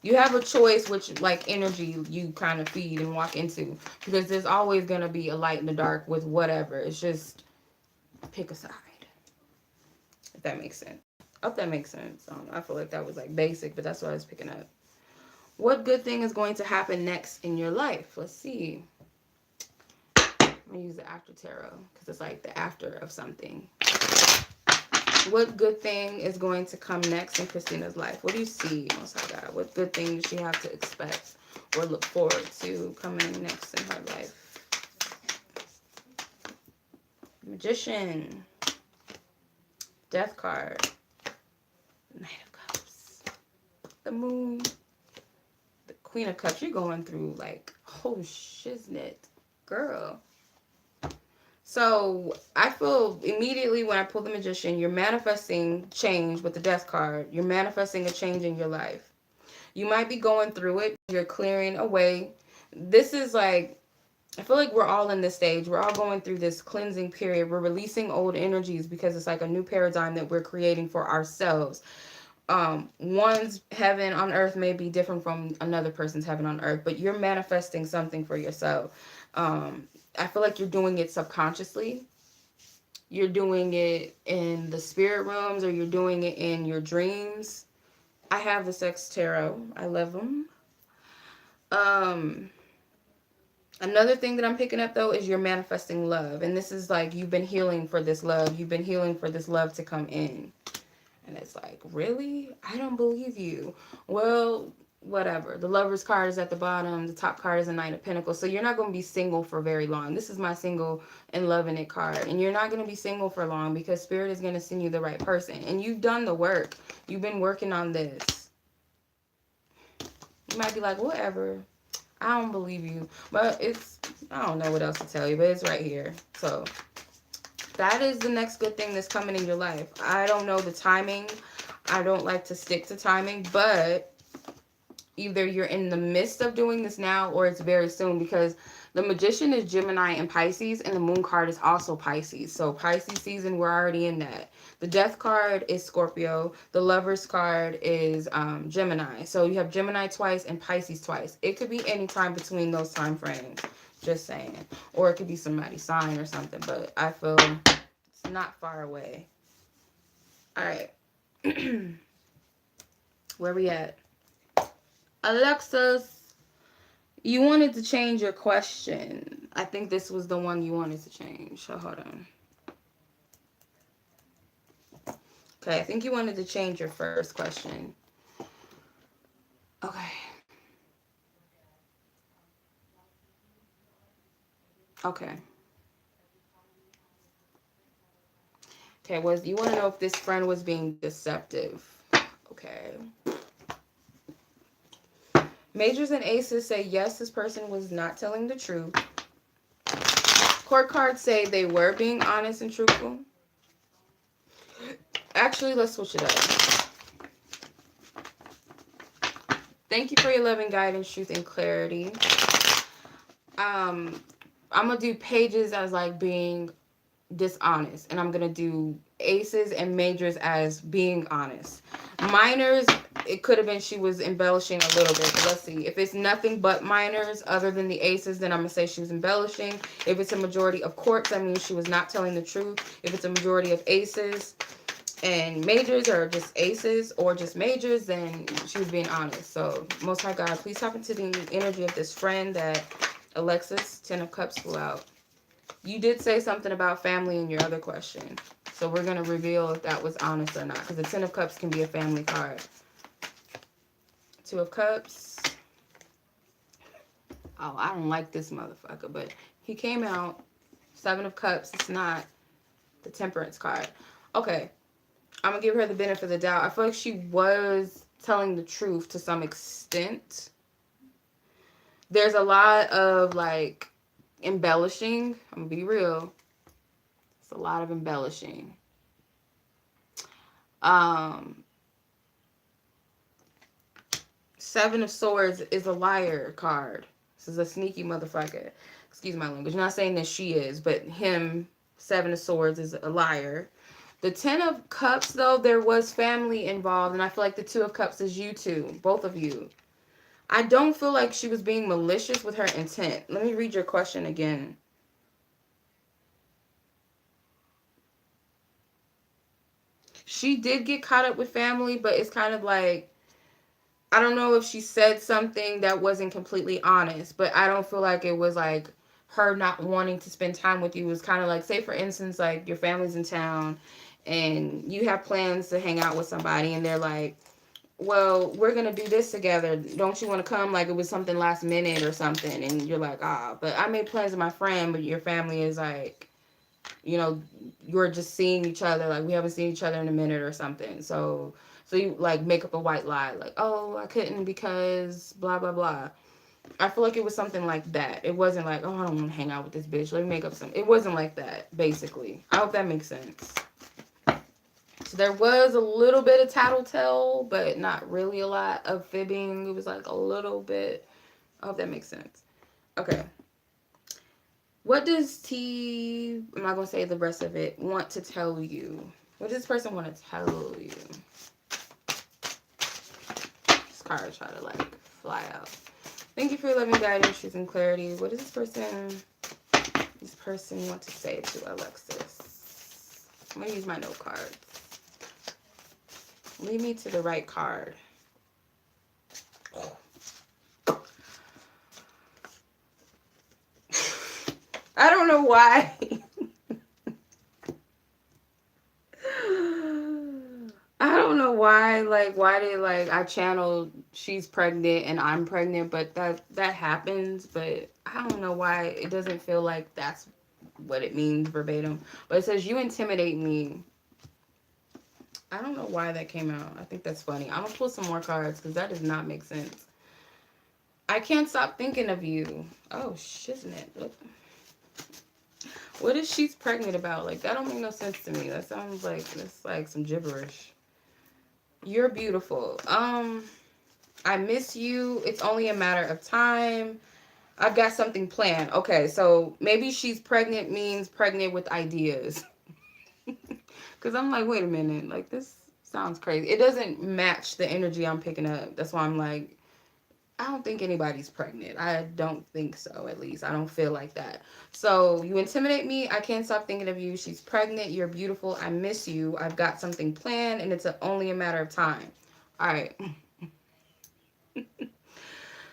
You have a choice which like energy you kind of feed and walk into, because there's always going to be a light in the dark with whatever. It's just pick a side. If that makes sense. I hope that makes sense. I feel like that was like basic, but that's what I was picking up. What good thing is going to happen next in your life? Let's see. I'm going to use the after tarot because it's like the after of something. What good thing is going to come next in Christina's life? What do you see, Most High God? What good thing does she have to expect or look forward to coming next in her life? Magician. Death card. Knight of Cups. The Moon. The Queen of Cups. You're going through like, oh shiznit. Girl. So I feel immediately when I pull the Magician, you're manifesting change with the Death card. You're manifesting a change in your life. You might be going through it. You're clearing away. This is like, I feel like we're all in this stage. We're all going through this cleansing period. We're releasing old energies because it's like a new paradigm that we're creating for ourselves. One's heaven on earth may be different from another person's heaven on earth, but you're manifesting something for yourself. I feel like you're doing it subconsciously. You're doing it in the spirit realms, or you're doing it in your dreams. I have the Sex Tarot. I love them. Another thing that I'm picking up, though, is you're manifesting love. And this is like you've been healing for this love. You've been healing for this love to come in. And it's like, really? I don't believe you. Well, whatever. The Lover's card is at the bottom. The top card is a Knight of Pentacles. So you're not going to be single for very long. This is my single and loving it card. And you're not going to be single for long because Spirit is going to send you the right person. And you've done the work. You've been working on this. You might be like, whatever. I don't believe you. But it's, I don't know what else to tell you, but it's right here. So that is the next good thing that's coming in your life. I don't know the timing. I don't like to stick to timing, but either you're in the midst of doing this now or it's very soon, because the Magician is Gemini and Pisces, and the Moon card is also Pisces. So Pisces season, we're already in that. The Death card is Scorpio. The Lover's card is Gemini. So you have Gemini twice and Pisces twice. It could be any time between those time frames. Just saying. Or it could be somebody's sign or something. But I feel it's not far away. All right. Where we at? Alexis, you wanted to change your question. I think this was the one you wanted to change. So hold on. Okay, I think you wanted to change your first question. Okay. Okay. Okay, you want to know if this friend was being deceptive. Okay. Majors and aces say yes, this person was not telling the truth. Court cards say they were being honest and truthful. Actually, let's switch it up. Thank you for your loving guidance, truth, and clarity. I'm gonna do pages as like being dishonest, and I'm gonna do aces and majors as being honest. Minors, it could have been she was embellishing a little bit, but let's see. If it's nothing but minors other than the aces, then I'm gonna say she was embellishing. If it's a majority of courts, that means she was not telling the truth. If it's a majority of aces and majors, or just aces or just majors, then she was being honest. So Most High God, please tap into the energy of this friend that Alexis, 10 of Cups, flew out. You did say something about family in your other question. So we're going to reveal if that was honest or not. Because the 10 of Cups can be a family card. 2 of Cups. Oh, I don't like this motherfucker. But he came out. 7 of Cups. It's not the Temperance card. Okay. I'm going to give her the benefit of the doubt. I feel like she was telling the truth to some extent. There's a lot of, like, embellishing. I'm going to be real. It's a lot of embellishing. Seven of Swords is a liar card. This is a sneaky motherfucker. Excuse my language. I'm not saying that she is, but him, 7 of Swords, is a liar. The 10 of Cups, though, there was family involved, and I feel like the 2 of Cups is you two, both of you. I don't feel like she was being malicious with her intent. Let me read your question again. She did get caught up with family, but it's kind of like, I don't know if she said something that wasn't completely honest, but I don't feel like it was like her not wanting to spend time with you. It was kind of like, say for instance, like your family's in town and you have plans to hang out with somebody and they're like, well, we're going to do this together. Don't you want to come? Like it was something last minute or something. And you're like, but I made plans with my friend, but your family is like, you know, you're just seeing each other. Like we haven't seen each other in a minute or something. So you like make up a white lie. Like, oh, I couldn't because blah, blah, blah. I feel like it was something like that. It wasn't like, oh, I don't want to hang out with this bitch. Let me make up some. It wasn't like that, basically. I hope that makes sense. So there was a little bit of tattletale, but not really a lot of fibbing. It was like a little bit. I hope that makes sense. Okay. What does T, I'm not going to say the rest of it, want to tell you? What does this person want to tell you? This card try to like fly out. Thank you for your loving guidance, truth, and clarity. What does this person want to say to Alexis? I'm going to use my note cards. Lead me to the right card. I don't know why. I don't know why. Like, why did like I channeled she's pregnant and I'm pregnant, but that happens. But I don't know why it doesn't feel like that's what it means verbatim. But it says you intimidate me. I don't know why that came out. I think that's funny. I'm gonna pull some more cards because that does not make sense. I can't stop thinking of you. Oh, shiznit. What is she's pregnant about? Like, that don't make no sense to me. That sounds like, that's like some gibberish. You're beautiful. I miss you. It's only a matter of time. I've got something planned. Okay, so maybe she's pregnant means pregnant with ideas. Because I'm like, wait a minute. Like, this sounds crazy. It doesn't match the energy I'm picking up. That's why I'm like, I don't think anybody's pregnant. I don't think so, at least. I don't feel like that. So, you intimidate me. I can't stop thinking of you. She's pregnant. You're beautiful. I miss you. I've got something planned, and it's only a matter of time. All right.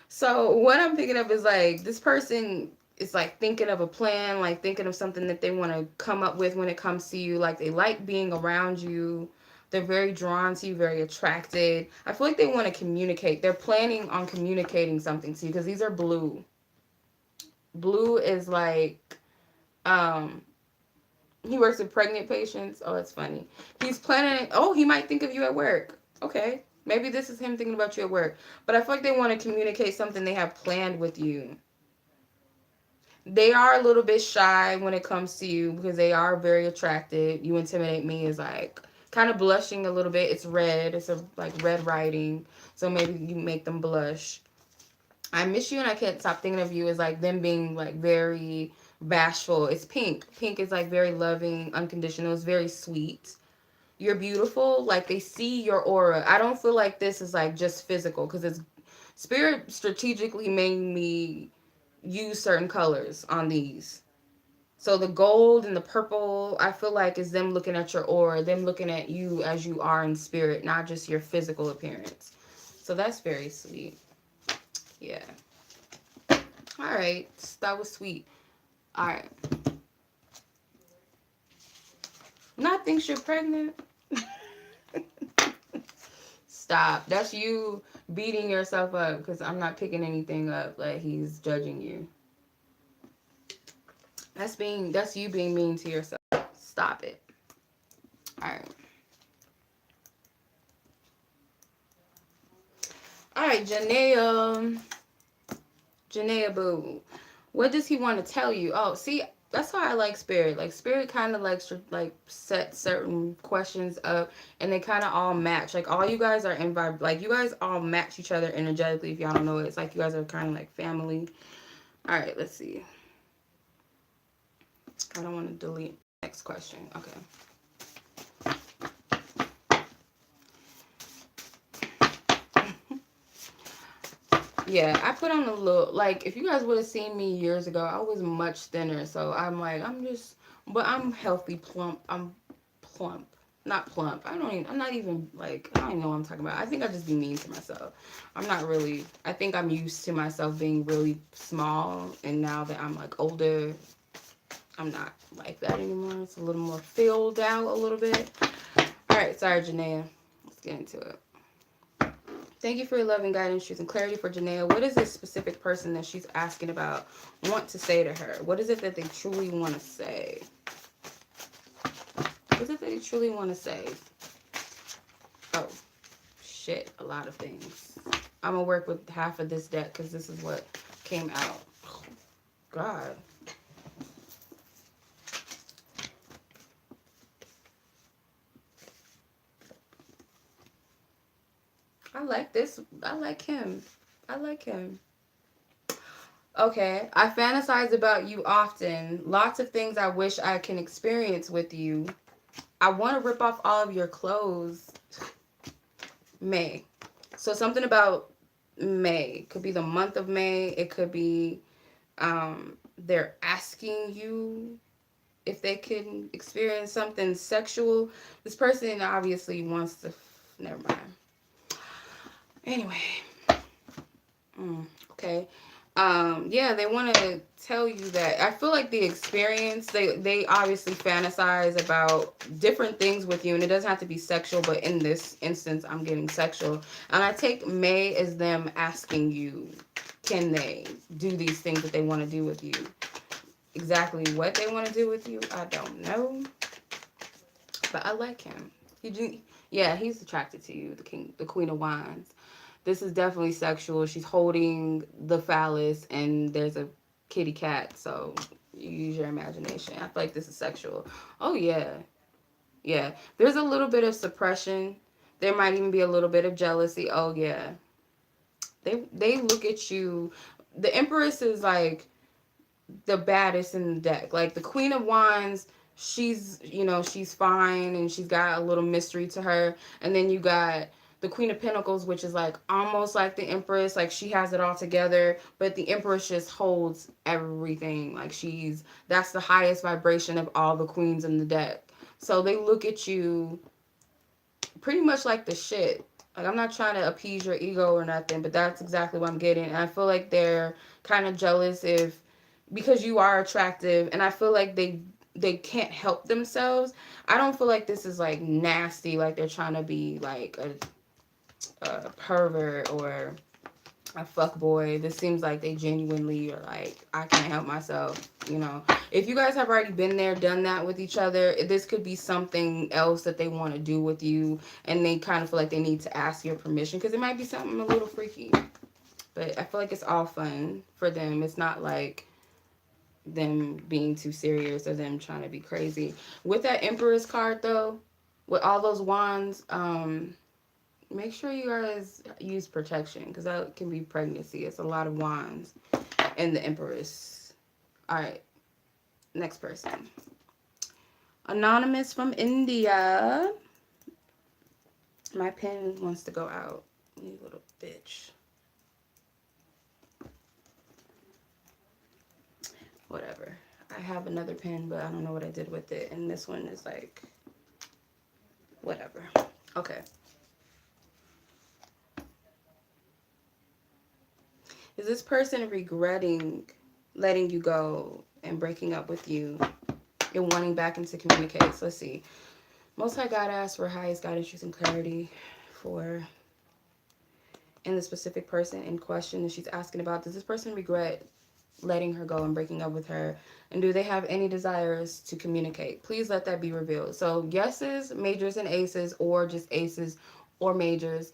So, what I'm thinking of is, like, this person is, like, thinking of a plan, like, thinking of something that they want to come up with when it comes to you. Like, they like being around you. They're very drawn to you, very attracted. I feel like they want to communicate. They're planning on communicating something to you because these are blue. Blue is like, he works with pregnant patients. Oh, that's funny. He's planning, he might think of you at work. Okay. Maybe this is him thinking about you at work. But I feel like they want to communicate something they have planned with you. They are a little bit shy when it comes to you because they are very attractive. You intimidate me is like kind of blushing a little bit. It's red. It's a like red writing. So maybe you make them blush. I miss you and I can't stop thinking of you is like them being like very bashful. It's pink. Pink is like very loving, unconditional. It's very sweet. You're beautiful. Like they see your aura. I don't feel like this is like just physical because it's spirit strategically made me use certain colors on these. So the gold and the purple, I feel like is them looking at your aura, them looking at you as you are in spirit, not just your physical appearance. So that's very sweet. Yeah. All right. That was sweet. All right. Not thinks you're pregnant. Stop. That's you beating yourself up because I'm not picking anything up. Like he's judging you. That's you being mean to yourself. Stop it. All right. All right, Janaya. Janaya boo. What does he want to tell you? Oh, see, that's why I like Spirit. Like Spirit kind of likes to like set certain questions up, and they kind of all match. Like all you guys are in vibe. Like you guys all match each other energetically. If y'all don't know it, it's like you guys are kind of like family. All right, let's see. I don't want to delete next question. Okay. Yeah, I put on a little, like, if you guys would have seen me years ago, I was much thinner. So I'm like, but I'm healthy, plump. I'm plump. Not plump. I'm not even, like, I don't even know what I'm talking about. I think I just be mean to myself. I'm not really, I think I'm used to myself being really small. And now that I'm, like, older, I'm not like that anymore. It's a little more filled out a little bit. All right, sorry, Janaya. Let's get into it. Thank you for your love and guidance, truth, and clarity for Janaya. What is this specific person that she's asking about want to say to her? What is it that they truly want to say? What is it that they truly want to say? Oh, shit. A lot of things. I'm going to work with half of this deck because this is what came out. Oh, God. I like this. I like him. I like him. Okay. I fantasize about you often. Lots of things I wish I can experience with you. I want to rip off all of your clothes. May. So something about May. Could be the month of May. It could be they're asking you if they can experience something sexual. This person obviously wants to... Never mind. Anyway. Okay. Yeah, they want to tell you that. I feel like the experience, they obviously fantasize about different things with you, and it doesn't have to be sexual, but in this instance, I'm getting sexual. And I take May as them asking you, can they do these things that they want to do with you? Exactly what they want to do with you, I don't know. But I like him. Yeah, he's attracted to you, the Queen of Wands. This is definitely sexual. She's holding the phallus and there's a kitty cat. So you use your imagination. I feel like this is sexual. Oh, yeah. Yeah. There's a little bit of suppression. There might even be a little bit of jealousy. Oh, yeah. They look at you. The Empress is like the baddest in the deck. Like the Queen of Wands, she's fine and she's got a little mystery to her. And then you got the Queen of Pentacles, which is like almost like the Empress, like she has it all together, but the Empress just holds everything. Like that's the highest vibration of all the queens in the deck. So they look at you pretty much like the shit. Like I'm not trying to appease your ego or nothing, but that's exactly what I'm getting. And I feel like they're kind of jealous because you are attractive, and I feel like they can't help themselves. I don't feel like this is like nasty, like they're trying to be like a pervert or a fuck boy. This seems like they genuinely are like, I can't help myself, you know. If you guys have already been there, done that with each other, this could be something else that they want to do with you, and they kind of feel like they need to ask your permission because it might be something a little freaky. But I feel like it's all fun for them. It's not like them being too serious or them trying to be crazy. With that Empress card though, with all those wands, make sure you guys use protection because that can be pregnancy. It's a lot of wands and the Empress. All right, next person. Anonymous from India. My pen wants to go out. You little bitch. Whatever. I have another pen, but I don't know what I did with it. And this one is like, whatever. Okay. Is this person regretting letting you go and breaking up with you and wanting back into communicate? So let's see. Most High God asks for highest guidance, truth, and clarity for and the specific person in question that she's asking about. Does this person regret letting her go and breaking up with her? And do they have any desires to communicate? Please let that be revealed. So yeses, majors, and aces, or just aces or majors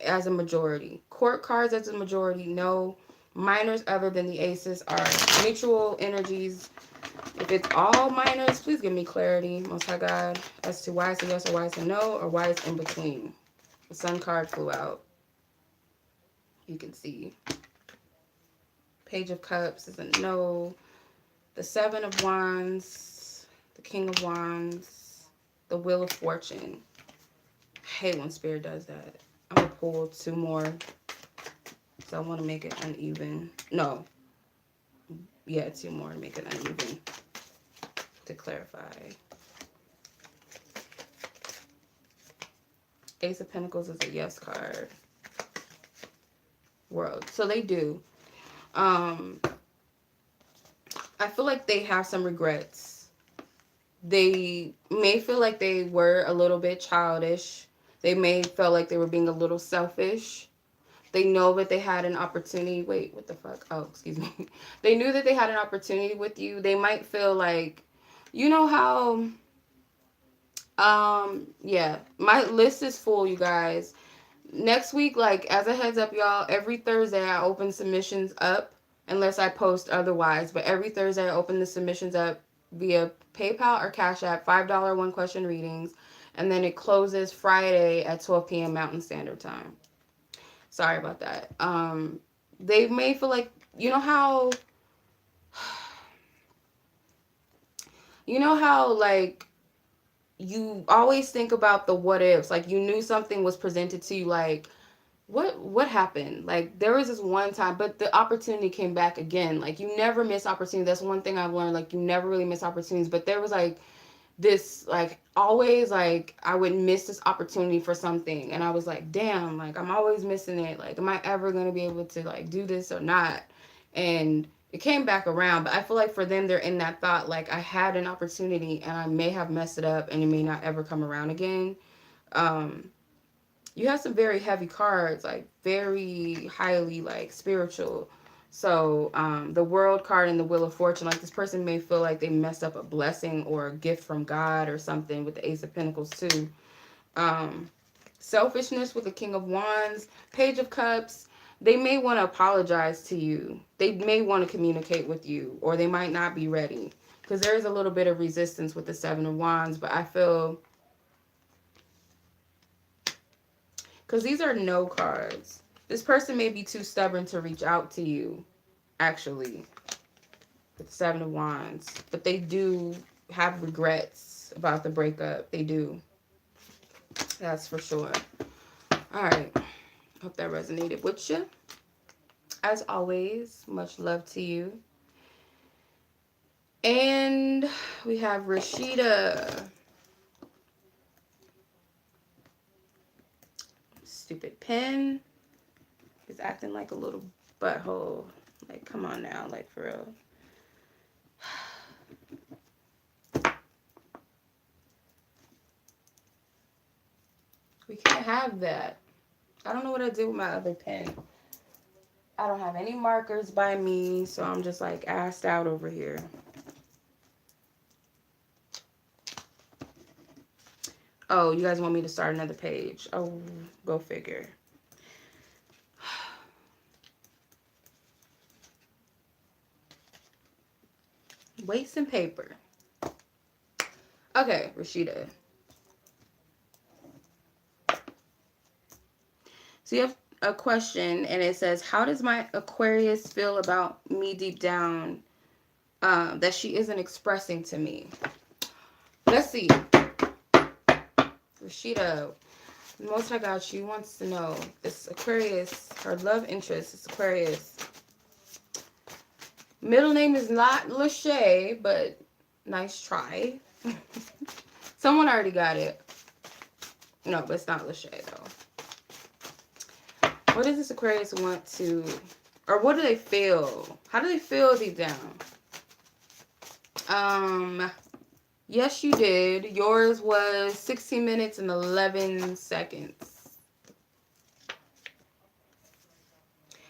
as a majority. Court cards as a majority, no. Minors other than the aces are mutual energies. If it's all minors, please give me clarity, Most High God, as to why it's a yes or why it's a no, or why it's in between. The Sun card flew out. You can see. Page of Cups is a no. The Seven of Wands, the King of Wands, the Wheel of Fortune. I hate when Spirit does that. I'm going to pull two more. So I want to make it uneven. No. Yeah, two more to make it uneven. To clarify. Ace of Pentacles is a yes card. World. So they do. I feel like they have some regrets. They may feel like they were a little bit childish. They may feel like they were being a little selfish. They know that they had an opportunity. Wait, what the fuck? Oh, excuse me. They knew that they had an opportunity with you. They might feel like, you know how, yeah, my list is full, you guys. Next week, like, as a heads up, y'all, every Thursday I open submissions up unless I post otherwise. But every Thursday I open the submissions up via PayPal or Cash App, $5 one question readings. And then it closes Friday at 12 p.m. Mountain Standard Time. Sorry about that. They may feel like, you know how, like, you always think about the what ifs. Like, you knew something was presented to you, like, what happened? Like, there was this one time, but the opportunity came back again. Like, you never miss opportunity. That's one thing I've learned. Like, you never really miss opportunities. But there was, like, this, like, always, like, I would miss this opportunity for something. And I was like, damn, like, I'm always missing it. Like, am I ever going to be able to, like, do this or not? And it came back around. But I feel like for them, they're in that thought, like, I had an opportunity and I may have messed it up and it may not ever come around again. You have some very heavy cards, like, very highly, like, spiritual. So, the World card and the Wheel of Fortune, like, this person may feel like they messed up a blessing or a gift from God or something with the Ace of Pentacles, too. Selfishness with the King of Wands, Page of Cups. They may want to apologize to you. They may want to communicate with you, or they might not be ready. Because there is a little bit of resistance with the Seven of Wands, but I feel... because these are no cards. This person may be too stubborn to reach out to you, actually, with the Seven of Wands. But they do have regrets about the breakup. They do. That's for sure. All right. Hope that resonated with you. As always, much love to you. And we have Rasheeda. Stupid pen is acting like a little butthole. Like, come on now, like, for real. We can't have that. I don't know what I did with my other pen. I don't have any markers by me, so I'm just like assed out over here. Oh, you guys want me to start another page? Oh, go figure. Wasting paper. Okay, Rasheeda. So you have a question, and it says, how does my Aquarius feel about me deep down that she isn't expressing to me? Let's see. Rasheeda, most I got you wants to know. This Aquarius, her love interest is Aquarius. Middle name is not Lachey, but nice try. Someone already got it. No, but it's not Lachey, though. What does this Aquarius want to... Or what do they feel? How do they feel deep down? Yes, you did. Yours was 16 minutes and 11 seconds.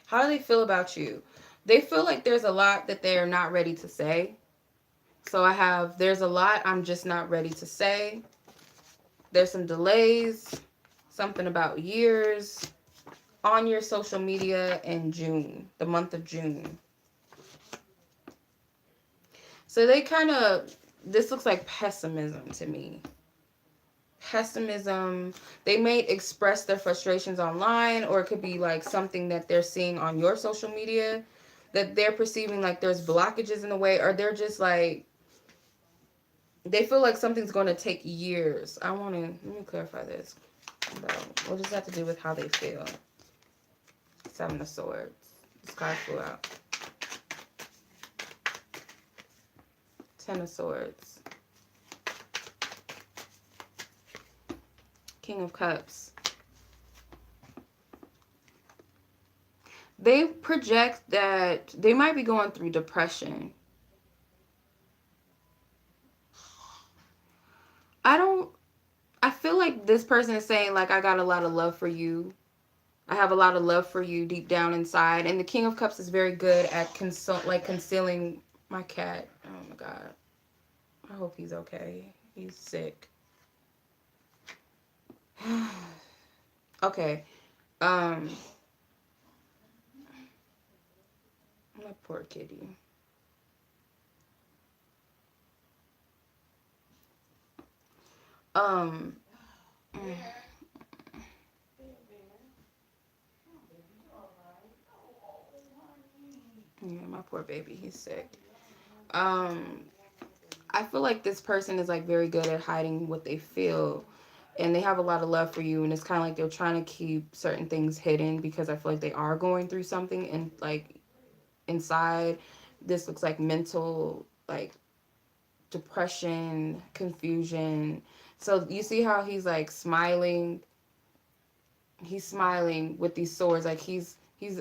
How do they feel about you? They feel like there's a lot that they're not ready to say. So I have, there's a lot I'm just not ready to say. There's some delays. Something about years on your social media in June, the month of June. So they kind of, this looks like pessimism to me. Pessimism. They may express their frustrations online, or it could be like something that they're seeing on your social media that they're perceiving like there's blockages in the way, or they're just like, they feel like something's going to take years. Let me clarify this. What does that have to do with how they feel? Seven of Swords. The sky flew out. Ten of Swords. King of Cups. They project that they might be going through depression. I feel like this person is saying, like, I got a lot of love for you. I have a lot of love for you deep down inside. And the King of Cups is very good at concealing my cat. Oh my God. I hope he's okay. He's sick. Okay. My poor kitty. Yeah, my poor baby. He's sick. I feel like this person is like very good at hiding what they feel, and they have a lot of love for you, and it's kind of like they're trying to keep certain things hidden because I feel like they are going through something, and like inside this looks like mental, like depression, confusion. So you see how he's like smiling with these swords, like he's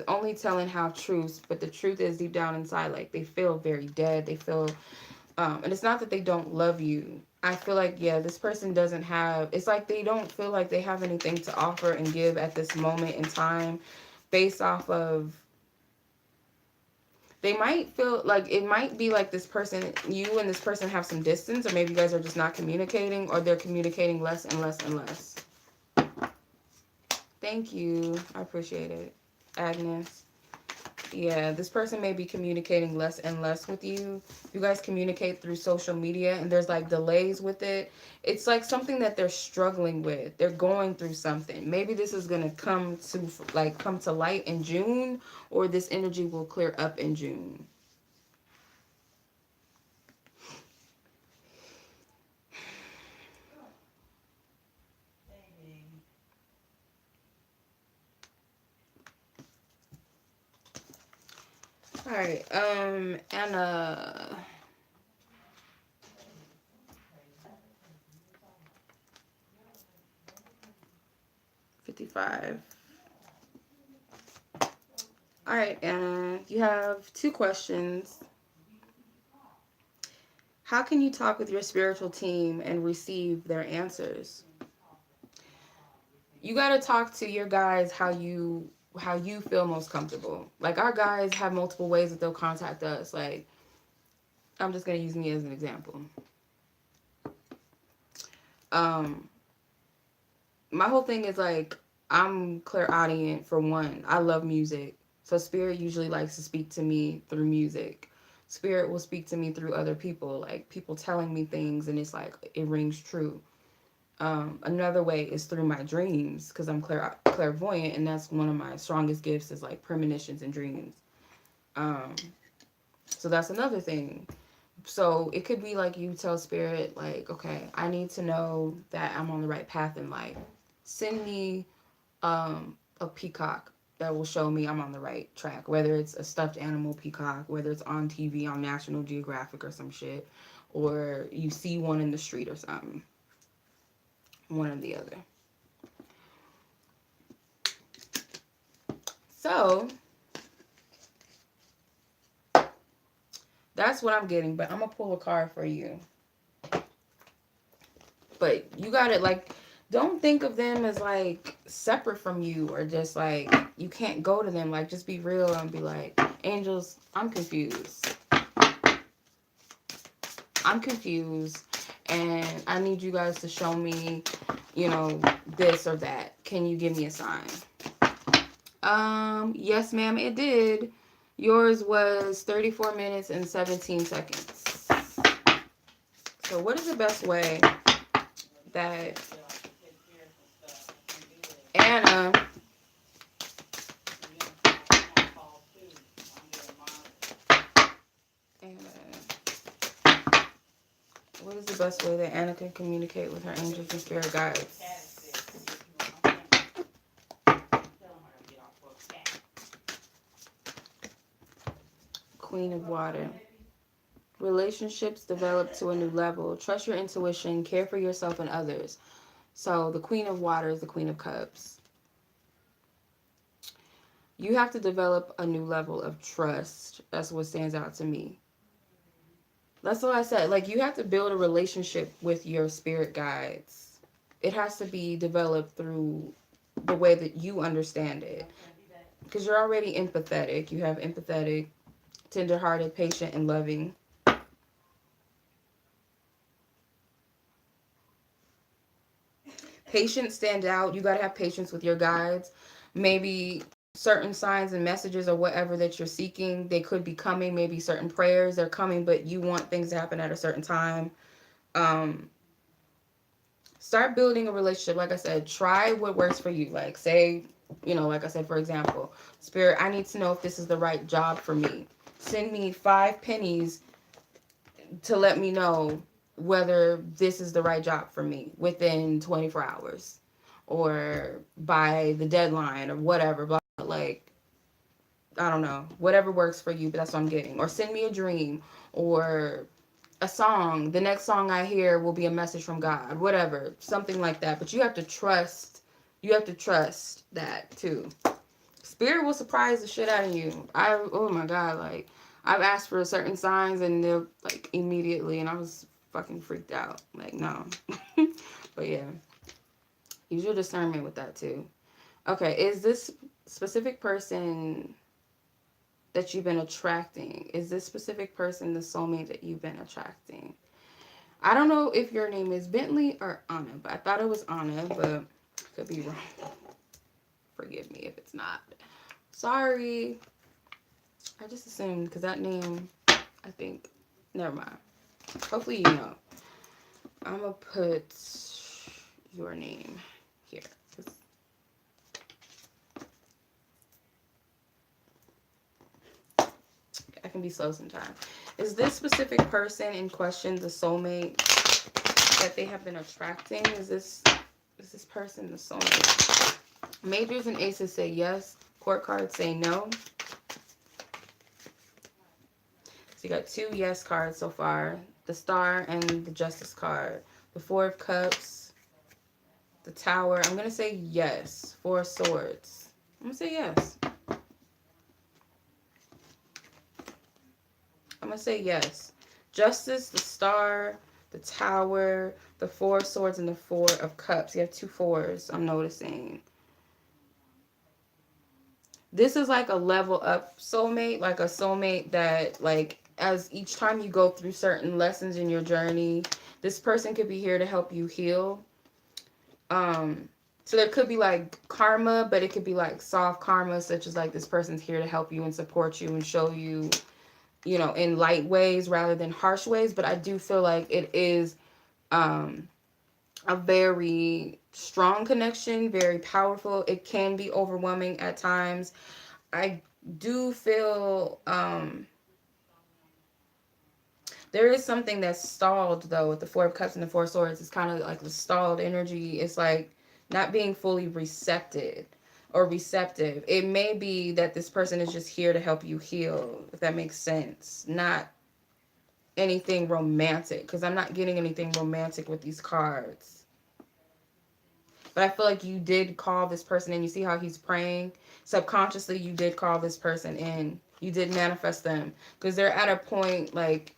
only telling half truths, but the truth is deep down inside, like they feel very dead. They feel and it's not that they don't love you. I feel like, yeah, this person doesn't have, it's like they don't feel like they have anything to offer and give at this moment in time, based off of, they might feel like, it might be like this person, you and this person have some distance, or maybe you guys are just not communicating, or they're communicating less and less and less. Thank you. I appreciate it, Agnes. Yeah, this person may be communicating less and less with you. You guys communicate through social media, and there's like delays with it. It's like something that they're struggling with. They're going through something. Maybe this is going to come to light in June, or this energy will clear up in June. All right, Anna. $55. All right, Anna, you have 2 questions. How can you talk with your spiritual team and receive their answers? You got to talk to your guys how you how you feel most comfortable. Like, our guys have multiple ways that they'll contact us. Like, I'm just gonna use me as an example. Um, my whole thing is like, I'm clairaudient for one. I love music. So spirit usually likes to speak to me through music. Spirit will speak to me through other people, like people telling me things, and it's like it rings true. Another way is through my dreams, because I'm clairvoyant, and that's one of my strongest gifts is like premonitions and dreams. Um, so that's another thing. So it could be like you tell spirit, like, okay, I need to know that I'm on the right path in life. Send me a peacock that will show me I'm on the right track. Whether it's a stuffed animal peacock, whether it's on TV on National Geographic or some shit, or you see one in the street or something. One or the other. So that's what I'm getting, but I'm gonna pull a card for you. But you gotta, like, don't think of them as like separate from you, or just like you can't go to them. Like, just be real and be like, angels, I'm confused. I'm confused, and I need you guys to show me, you know, this or that. Can you give me a sign? Yes, ma'am, it did. Yours was 34 minutes and 17 seconds. So what is the best way that Anna what is the best way that Anna can communicate with her angels and spirit guides? Queen of Water. Relationships develop to a new level. Trust your intuition. Care for yourself and others. So the Queen of Water is the Queen of Cups. You have to develop a new level of trust. That's what stands out to me. That's what I said. Like, you have to build a relationship with your spirit guides. It has to be developed through the way that you understand it. Because you're already empathetic. You have empathetic, tenderhearted, patient, and loving. Patience stand out. You got to have patience with your guides. Maybe certain signs and messages or whatever that you're seeking, they could be coming. Maybe certain prayers, they're coming, but you want things to happen at a certain time. Um, Start building a relationship. Like I said, try what works for you. Like, say, you know, like I said, for example, spirit, I need to know if this is the right job for me. Send me 5 pennies to let me know whether this is the right job for me within 24 hours or by the deadline or whatever. Blah, like, I don't know, whatever works for you, but that's what I'm getting. Or send me a dream or a song. The next song I hear will be a message from God, whatever, something like that. But you have to trust. You have to trust that too. Spirit will surprise the shit out of you. Oh my God, like, I've asked for certain signs and they're like immediately, and I was fucking freaked out. Like, no. But yeah, use your discernment with that too. Okay, is this specific person that you've been attracting? Is this specific person the soulmate that you've been attracting? I don't know if your name is Bentley or Anna, but I thought it was Anna, but could be wrong. Forgive me if it's not. Sorry. I just assumed because that name, I think, never mind. Hopefully you know. I'm going to put your name here. I can be slow sometimes. Is this specific person in question the soulmate that they have been attracting? Is this person the soulmate? Majors and aces say yes. Court cards say no. So you got 2 yes cards so far. The Star and the Justice card. The 4 of Cups. The Tower. I'm going to say yes. 4 of Swords. I'm going to say yes. I'm going to say yes. Justice, the Star, the Tower, the 4 of Swords, and the 4 of Cups. You have 2 4s, I'm noticing. This is like a level up soulmate, like a soulmate that, like, as each time you go through certain lessons in your journey, this person could be here to help you heal. So there could be like karma, but it could be like soft karma, such as like this person's here to help you and support you and show you, you know, in light ways rather than harsh ways. But I do feel like it is a very strong connection, very powerful. It can be overwhelming at times. I do feel there is something that's stalled though with the Four of Cups and the Four of Swords. It's kind of like the stalled energy. It's like not being fully receptive or receptive. It may be that this person is just here to help you heal, if that makes sense. Not anything romantic, because I'm not getting anything romantic with these cards. But I feel like you did call this person in. You see how he's praying? Subconsciously, you did call this person in. You did manifest them. Because they're at a point, like,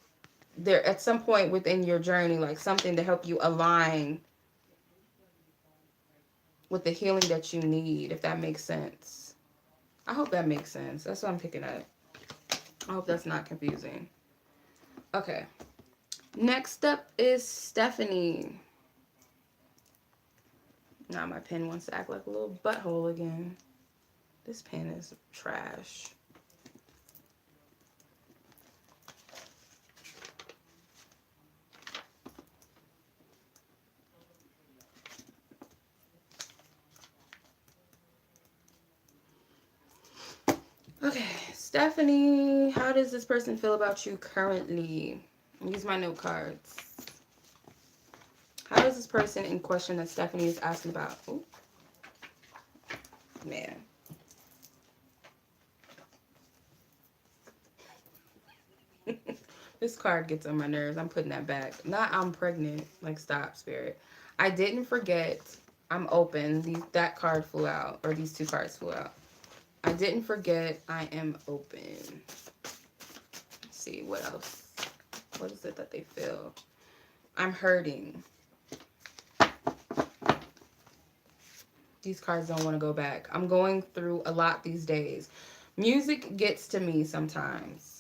they're at some point within your journey, like something to help you align with the healing that you need, if that makes sense. I hope that makes sense. That's what I'm picking up. I hope that's not confusing. Okay. Next up is Stephanie. Now my pen wants to act like a little butthole again. This pen is trash. Okay, Stephanie, how does this person feel about you currently? Use my note cards. How does this person in question that Stephanie is asking about? Ooh. Man. This card gets on my nerves. I'm putting that back. Not I'm pregnant. Like, stop, Spirit. I didn't forget. I'm open. That card flew out. Or these two cards flew out. I didn't forget. I am open. Let's see. What else? What is it that they feel? I'm hurting. These cards don't want to go back. I'm going through a lot these days. Music gets to me sometimes.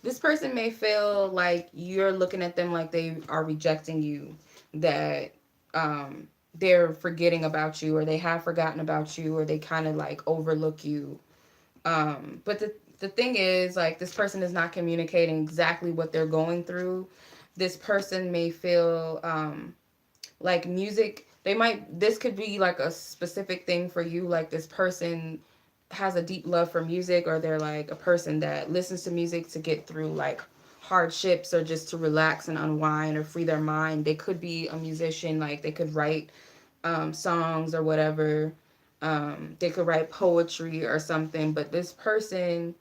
This person may feel like you're looking at them like they are rejecting you, that they're forgetting about you, or they have forgotten about you, or they kind of like overlook you. But the thing is, like, this person is not communicating exactly what they're going through. This person may feel like music, this could be like a specific thing for you. Like, this person has a deep love for music, or they're like a person that listens to music to get through like hardships, or just to relax and unwind or free their mind. They could be a musician, like they could write songs or whatever. They could write poetry or something. But this person,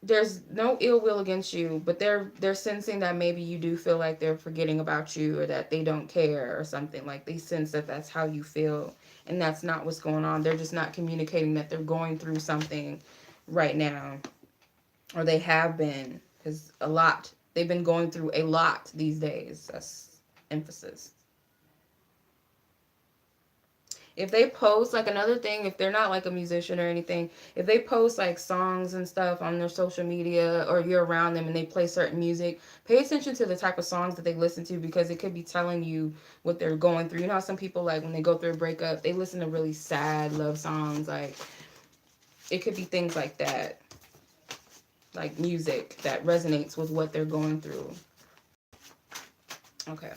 there's no ill will against you, but they're sensing that maybe you do feel like they're forgetting about you, or that they don't care or something. Like, they sense that that's how you feel, and that's not what's going on. They're just not communicating that they're going through something right now, or they have been, because they've been going through a lot these days. That's emphasis. If they post, like, another thing, if they're not like a musician or anything, if they post like songs and stuff on their social media, or you're around them and they play certain music, pay attention to the type of songs that they listen to, because it could be telling you what they're going through. You know how some people, like, when they go through a breakup, they listen to really sad love songs. Like, it could be things like that, like music that resonates with what they're going through. Okay,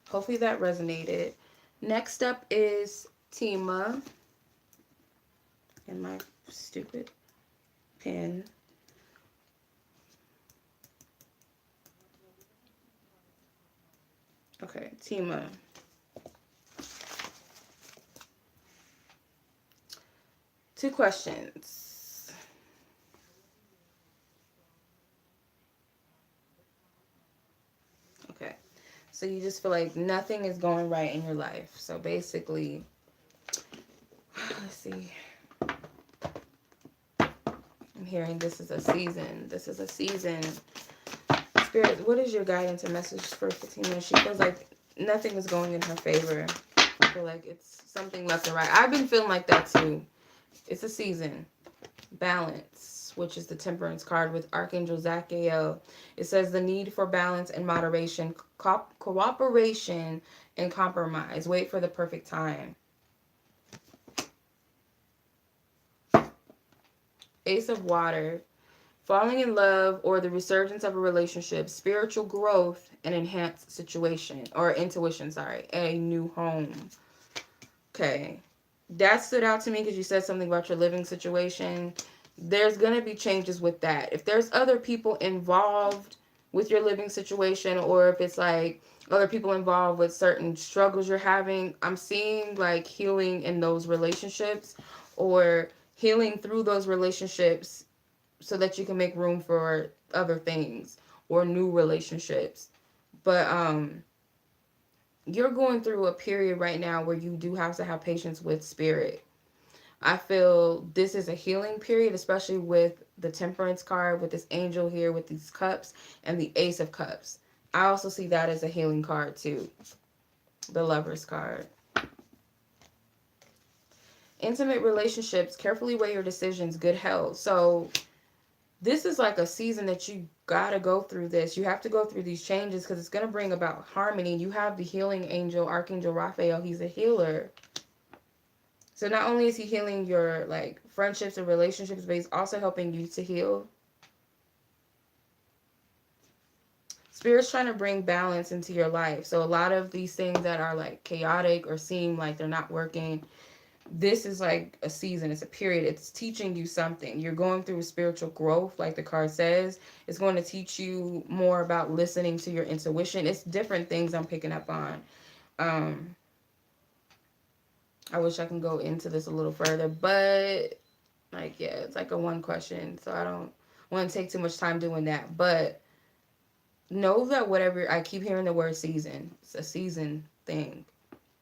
hopefully that resonated. Next up is Tima, and my stupid pen. Okay, Tima. Two questions. Okay, so you just feel like nothing is going right in your life. So basically, let's see. I'm hearing this is a season. This is a season. Spirit, what is your guidance and message for Fatima? She feels like nothing is going in her favor. I feel like it's something left and right. I've been feeling like that too. It's a season. Balance, which is the temperance card with Archangel Zachiel. It says the need for balance and moderation, cooperation and compromise. Wait for the perfect time. Ace of Water. Falling in love or the resurgence of a relationship, spiritual growth, and enhanced situation or intuition, sorry, a new home. Okay. That stood out to me because you said something about your living situation. There's going to be changes with that. If there's other people involved with your living situation, or if it's like other people involved with certain struggles you're having, I'm seeing like healing in those relationships or healing through those relationships so that you can make room for other things or new relationships. But you're going through a period right now where you do have to have patience with spirit. I feel this is a healing period, especially with the temperance card, with this angel here, with these cups, and the ace of cups. I also see that as a healing card too. The lover's card. Intimate relationships, carefully weigh your decisions, good health. So this is like a season that you gotta go through this. You have to go through these changes because it's gonna bring about harmony. You have the healing angel, Archangel Raphael. He's a healer. So not only is he healing your like friendships and relationships, but he's also helping you to heal. Spirit's trying to bring balance into your life. So a lot of these things that are like chaotic or seem like they're not working, this is like a season, it's a period. It's teaching you something. You're going through a spiritual growth, like the card says. It's going to teach you more about listening to your intuition. It's different things I'm picking up on. I wish I can go into this a little further, but like, yeah, it's like a one question, so I don't want to take too much time doing that. But know that whatever, I keep hearing the word season. It's a season thing.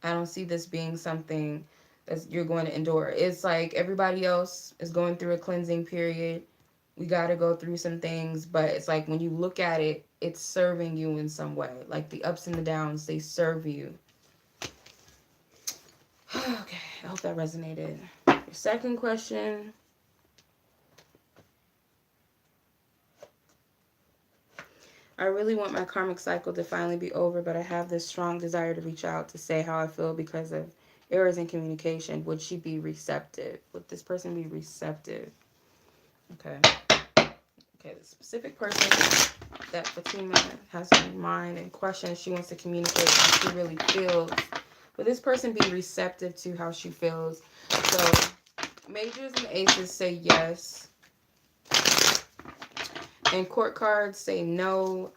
I don't see this being something that you're going to endure. It's like everybody else is going through a cleansing period. We got to go through some things, but it's like when you look at it, it's serving you in some way. Like the ups and the downs, they serve you. Okay, I hope that resonated. Your second question. I really want my karmic cycle to finally be over, but I have this strong desire to reach out to say how I feel because of errors in communication. Would she be receptive? Would this person be receptive? Okay. Okay, the specific person that Fatima has in mind and questions she wants to communicate how she really feels. Would this person be receptive to how she feels? So, majors and aces say yes. And court cards say no.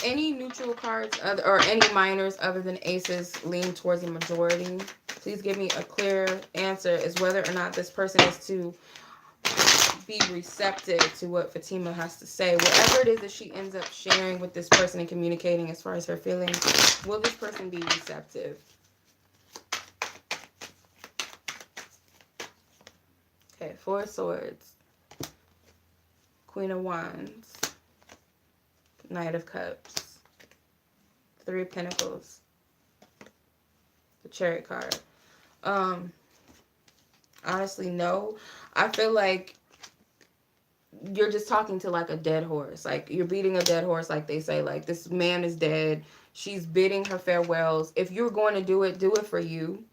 Any neutral cards or any minors other than aces lean towards the majority. Please give me a clear answer as whether or not this person is to be receptive to what Fatima has to say. Whatever it is that she ends up sharing with this person and communicating as far as her feelings, will this person be receptive? Okay, Four of Swords. Queen of Wands. Knight of Cups. Three of Pentacles. The Chariot card. Honestly, no. I feel like you're just talking to like a dead horse. Like you're beating a dead horse, like they say. Like this man is dead. She's bidding her farewells. If you're going to do it for you.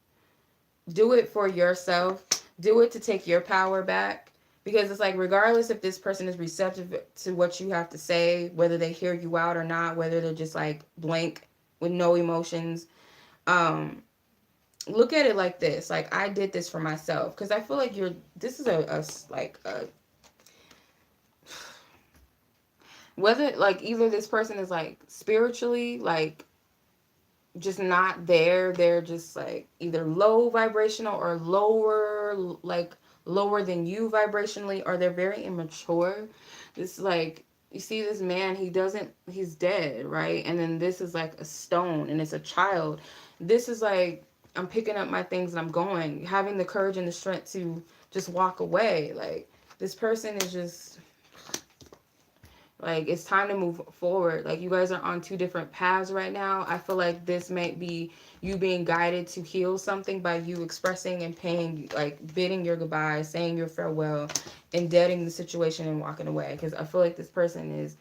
Do it for yourself. Do it to take your power back. Because it's like, regardless if this person is receptive to what you have to say, whether they hear you out or not, whether they're just like blank with no emotions, look at it like this. Like, I did this for myself. Because I feel like this is whether, like, either this person is, like, spiritually, like, just not there. They're just, like, either low vibrational or lower, like, lower than you vibrationally, or they're very immature. This, like, you see this man, he's dead, right? And then this is, like, a stone, and it's a child. This is, like, I'm picking up my things and I'm going. Having the courage and the strength to just walk away. Like, this person is just... Like, it's time to move forward. Like, you guys are on two different paths right now. I feel like this might be you being guided to heal something by you expressing and paying, like, bidding your goodbye, saying your farewell, and deading the situation and walking away. Because I feel like this person is,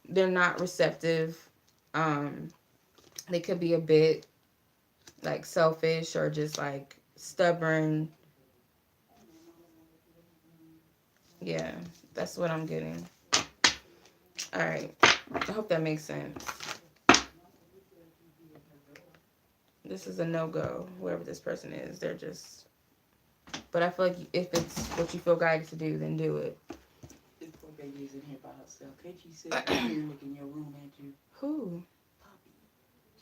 they're not receptive. They could be a bit, like, selfish or just, like, stubborn. Yeah, that's what I'm getting. All right. I hope that makes sense. This is a no-go, whoever this person is. They're just... But I feel like if it's what you feel guided to do, then do it. This poor baby is in here by herself. Can't you sit and look in your room at you? Who? Poppy.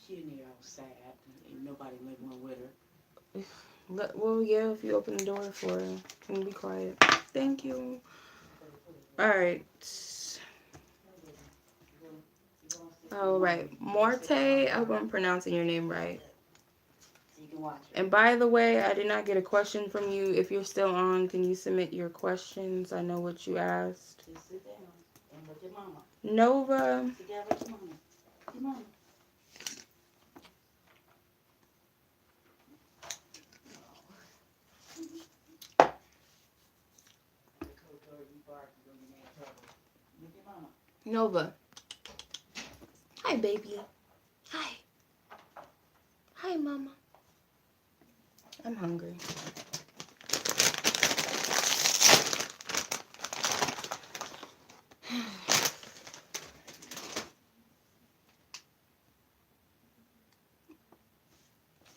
She in there all sad. Ain't nobody living with her. Well, yeah, if you open the door for her. Can you be quiet? Thank you. Alright. Alright. Martae, I hope I'm pronouncing your name right. And by the way, I did not get a question from you. If you're still on, can you submit your questions? I know what you asked. Just sit down and look at mama. Nova. Sit down with your mama. Your mama. Nova. Hi, baby. Hi. Hi, mama. I'm hungry.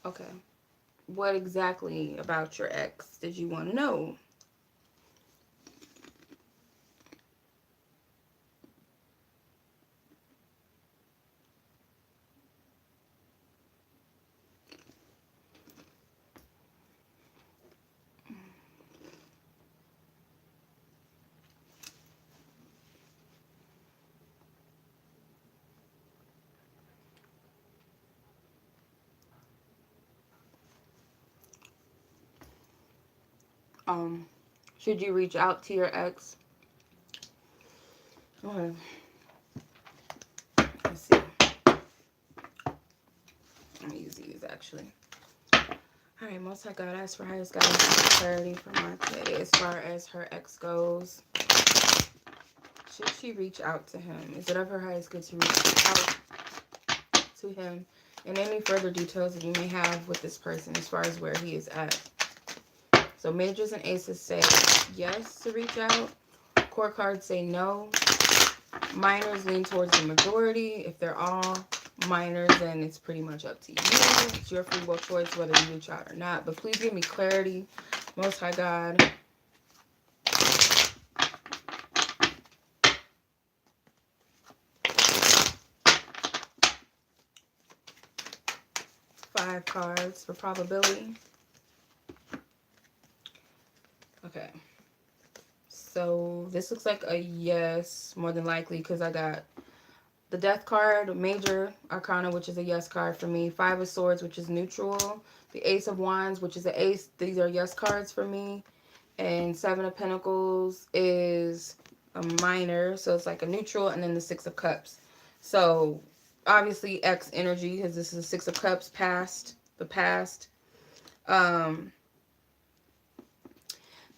Okay. What exactly about your ex did you want to know? Should you reach out to your ex? Okay. Let's see. I'm gonna use these actually. Alright, Most High God, ask for highest guidance and clarity for Martae as far as her ex goes. Should she reach out to him? Is it of her highest good to reach out to him? And any further details that you may have with this person as far as where he is at. So majors and aces say yes to reach out. Court cards say no. Minors lean towards the majority. If they're all minors, then it's pretty much up to you. It's your free will choice whether you reach out or not. But please give me clarity, Most High God. Five cards for probability. Okay. So this looks like a yes, more than likely, because I got the Death card, Major Arcana, which is a yes card for me. Five of Swords, which is neutral. The Ace of Wands, which is an ace. These are yes cards for me. And Seven of Pentacles is a minor, so it's like a neutral. And then the Six of Cups. So obviously X energy, because this is a Six of Cups, past, the past.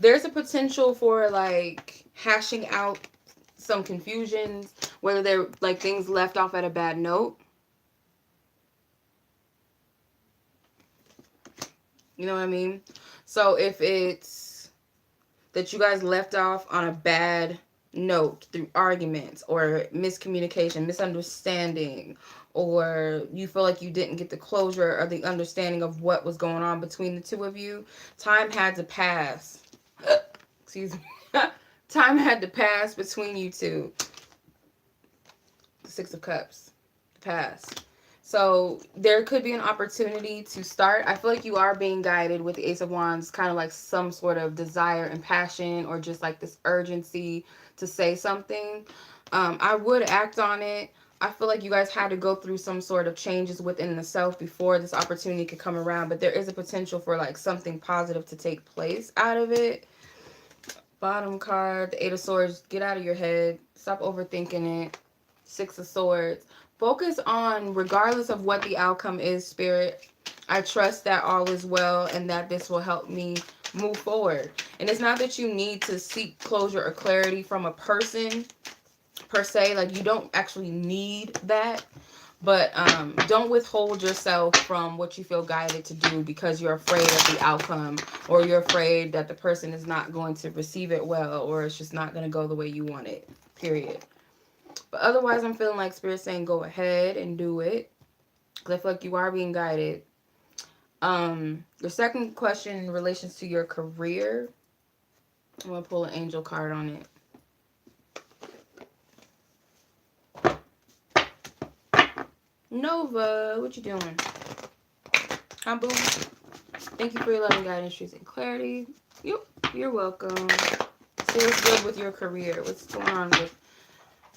There's a potential for like hashing out some confusions, whether they're like things left off at a bad note. You know what I mean? So if it's that you guys left off on a bad note through arguments or miscommunication, misunderstanding, or you feel like you didn't get the closure or the understanding of what was going on between the two of you, time had to pass. Excuse me. Time had to pass between you two. The Six of Cups. Past. So there could be an opportunity to start. I feel like you are being guided with the Ace of Wands, kind of like some sort of desire and passion, or just like this urgency to say something. I would act on it. I feel like you guys had to go through some sort of changes within the self before this opportunity could come around, but there is a potential for like something positive to take place out of it. Bottom card, the 8 of Swords. Get out of your head. Stop overthinking it. 6 of Swords. Focus on, regardless of what the outcome is, Spirit, I trust that all is well and that this will help me move forward. And it's not that you need to seek closure or clarity from a person per se. Like, you don't actually need that. But don't withhold yourself from what you feel guided to do because you're afraid of the outcome, or you're afraid that the person is not going to receive it well, or it's just not going to go the way you want it, period. But otherwise, I'm feeling like Spirit's saying go ahead and do it, because I feel like you are being guided. The second question in relation to your career, I'm going to pull an angel card on it. Nova, what you doing? Hi, boo. Thank you for your loving guidance, truth, and clarity. Yep, you're welcome. See what's good with your career. What's going on with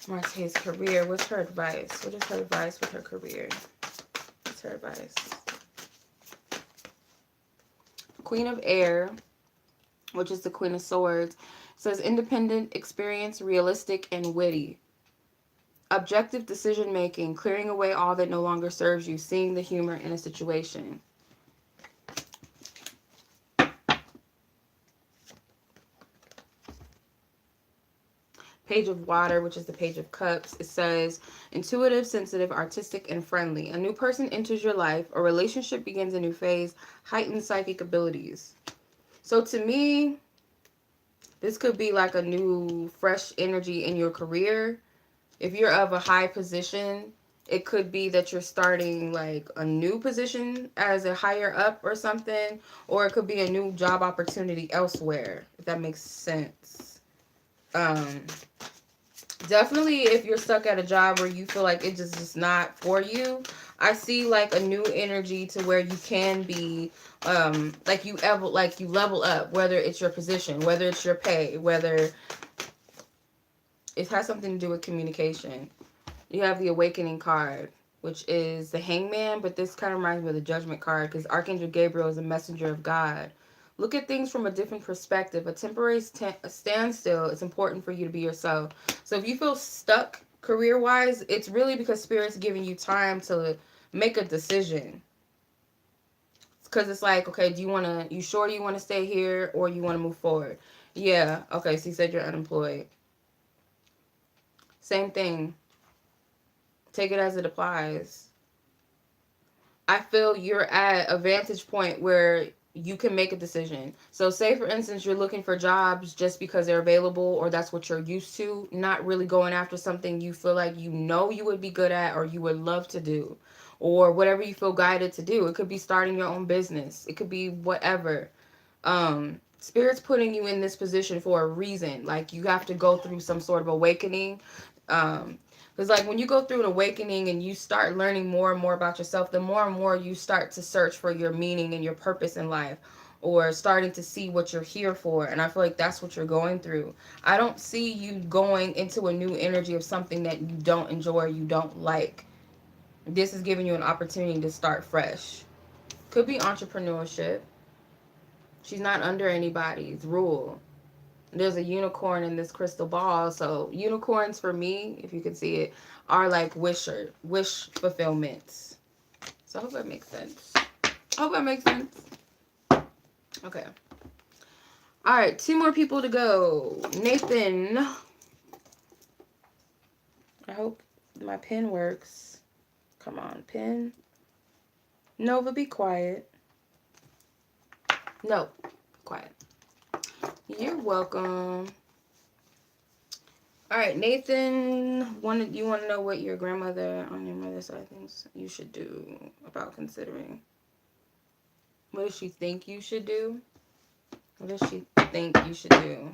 Martae's career? What's her advice? What is her advice with her career? What's her advice? Queen of Air, which is the Queen of Swords, says independent, experienced, realistic, and witty. Objective decision making, clearing away all that no longer serves you, seeing the humor in a situation. Page of Water, which is the Page of Cups. It says, intuitive, sensitive, artistic, and friendly. A new person enters your life. A relationship begins a new phase. Heightened psychic abilities. So to me, this could be like a new, fresh energy in your career. If you're of a high position, it could be that you're starting like a new position as a higher up or something. Or it could be a new job opportunity elsewhere, if that makes sense. Definitely if you're stuck at a job where you feel like it just is not for you, I see like a new energy to where you can be like you level up, whether it's your position, whether it's your pay, whether it has something to do with communication. You have the Awakening card, which is the Hangman, but this kind of reminds me of the Judgment card because Archangel Gabriel is a messenger of God. Look at things from a different perspective. A temporary standstill, it's important for you to be yourself. So if you feel stuck career-wise, it's really because Spirit's giving you time to make a decision. Because it's like, okay, you sure you want to stay here or you want to move forward? Yeah, okay, so you said you're unemployed. Same thing. Take it as it applies. I feel you're at a vantage point where you can make a decision. So say, for instance, you're looking for jobs just because they're available or that's what you're used to, not really going after something you feel like you know you would be good at or you would love to do, or whatever you feel guided to do. It could be starting your own business. It could be whatever. Spirit's putting you in this position for a reason. Like, you have to go through some sort of awakening. Because, like, when you go through an awakening and you start learning more and more about yourself, the more and more you start to search for your meaning and your purpose in life, or starting to see what you're here for. And I feel like that's what you're going through. I don't see you going into a new energy of something that you don't enjoy or you don't like. This is giving you an opportunity to start fresh. Could be entrepreneurship. She's not under anybody's rule. There's a unicorn in this crystal ball. So unicorns, for me, if you can see it, are like wish fulfillments. So I hope that makes sense. Okay. All right, 2 more people to go. Nathan. I hope my pen works. Come on, pen. Nova, be quiet. No, quiet. You're welcome. All right, Nathan, you want to know what your grandmother on your mother's side thinks you should do about considering? What does she think you should do? What does she think you should do?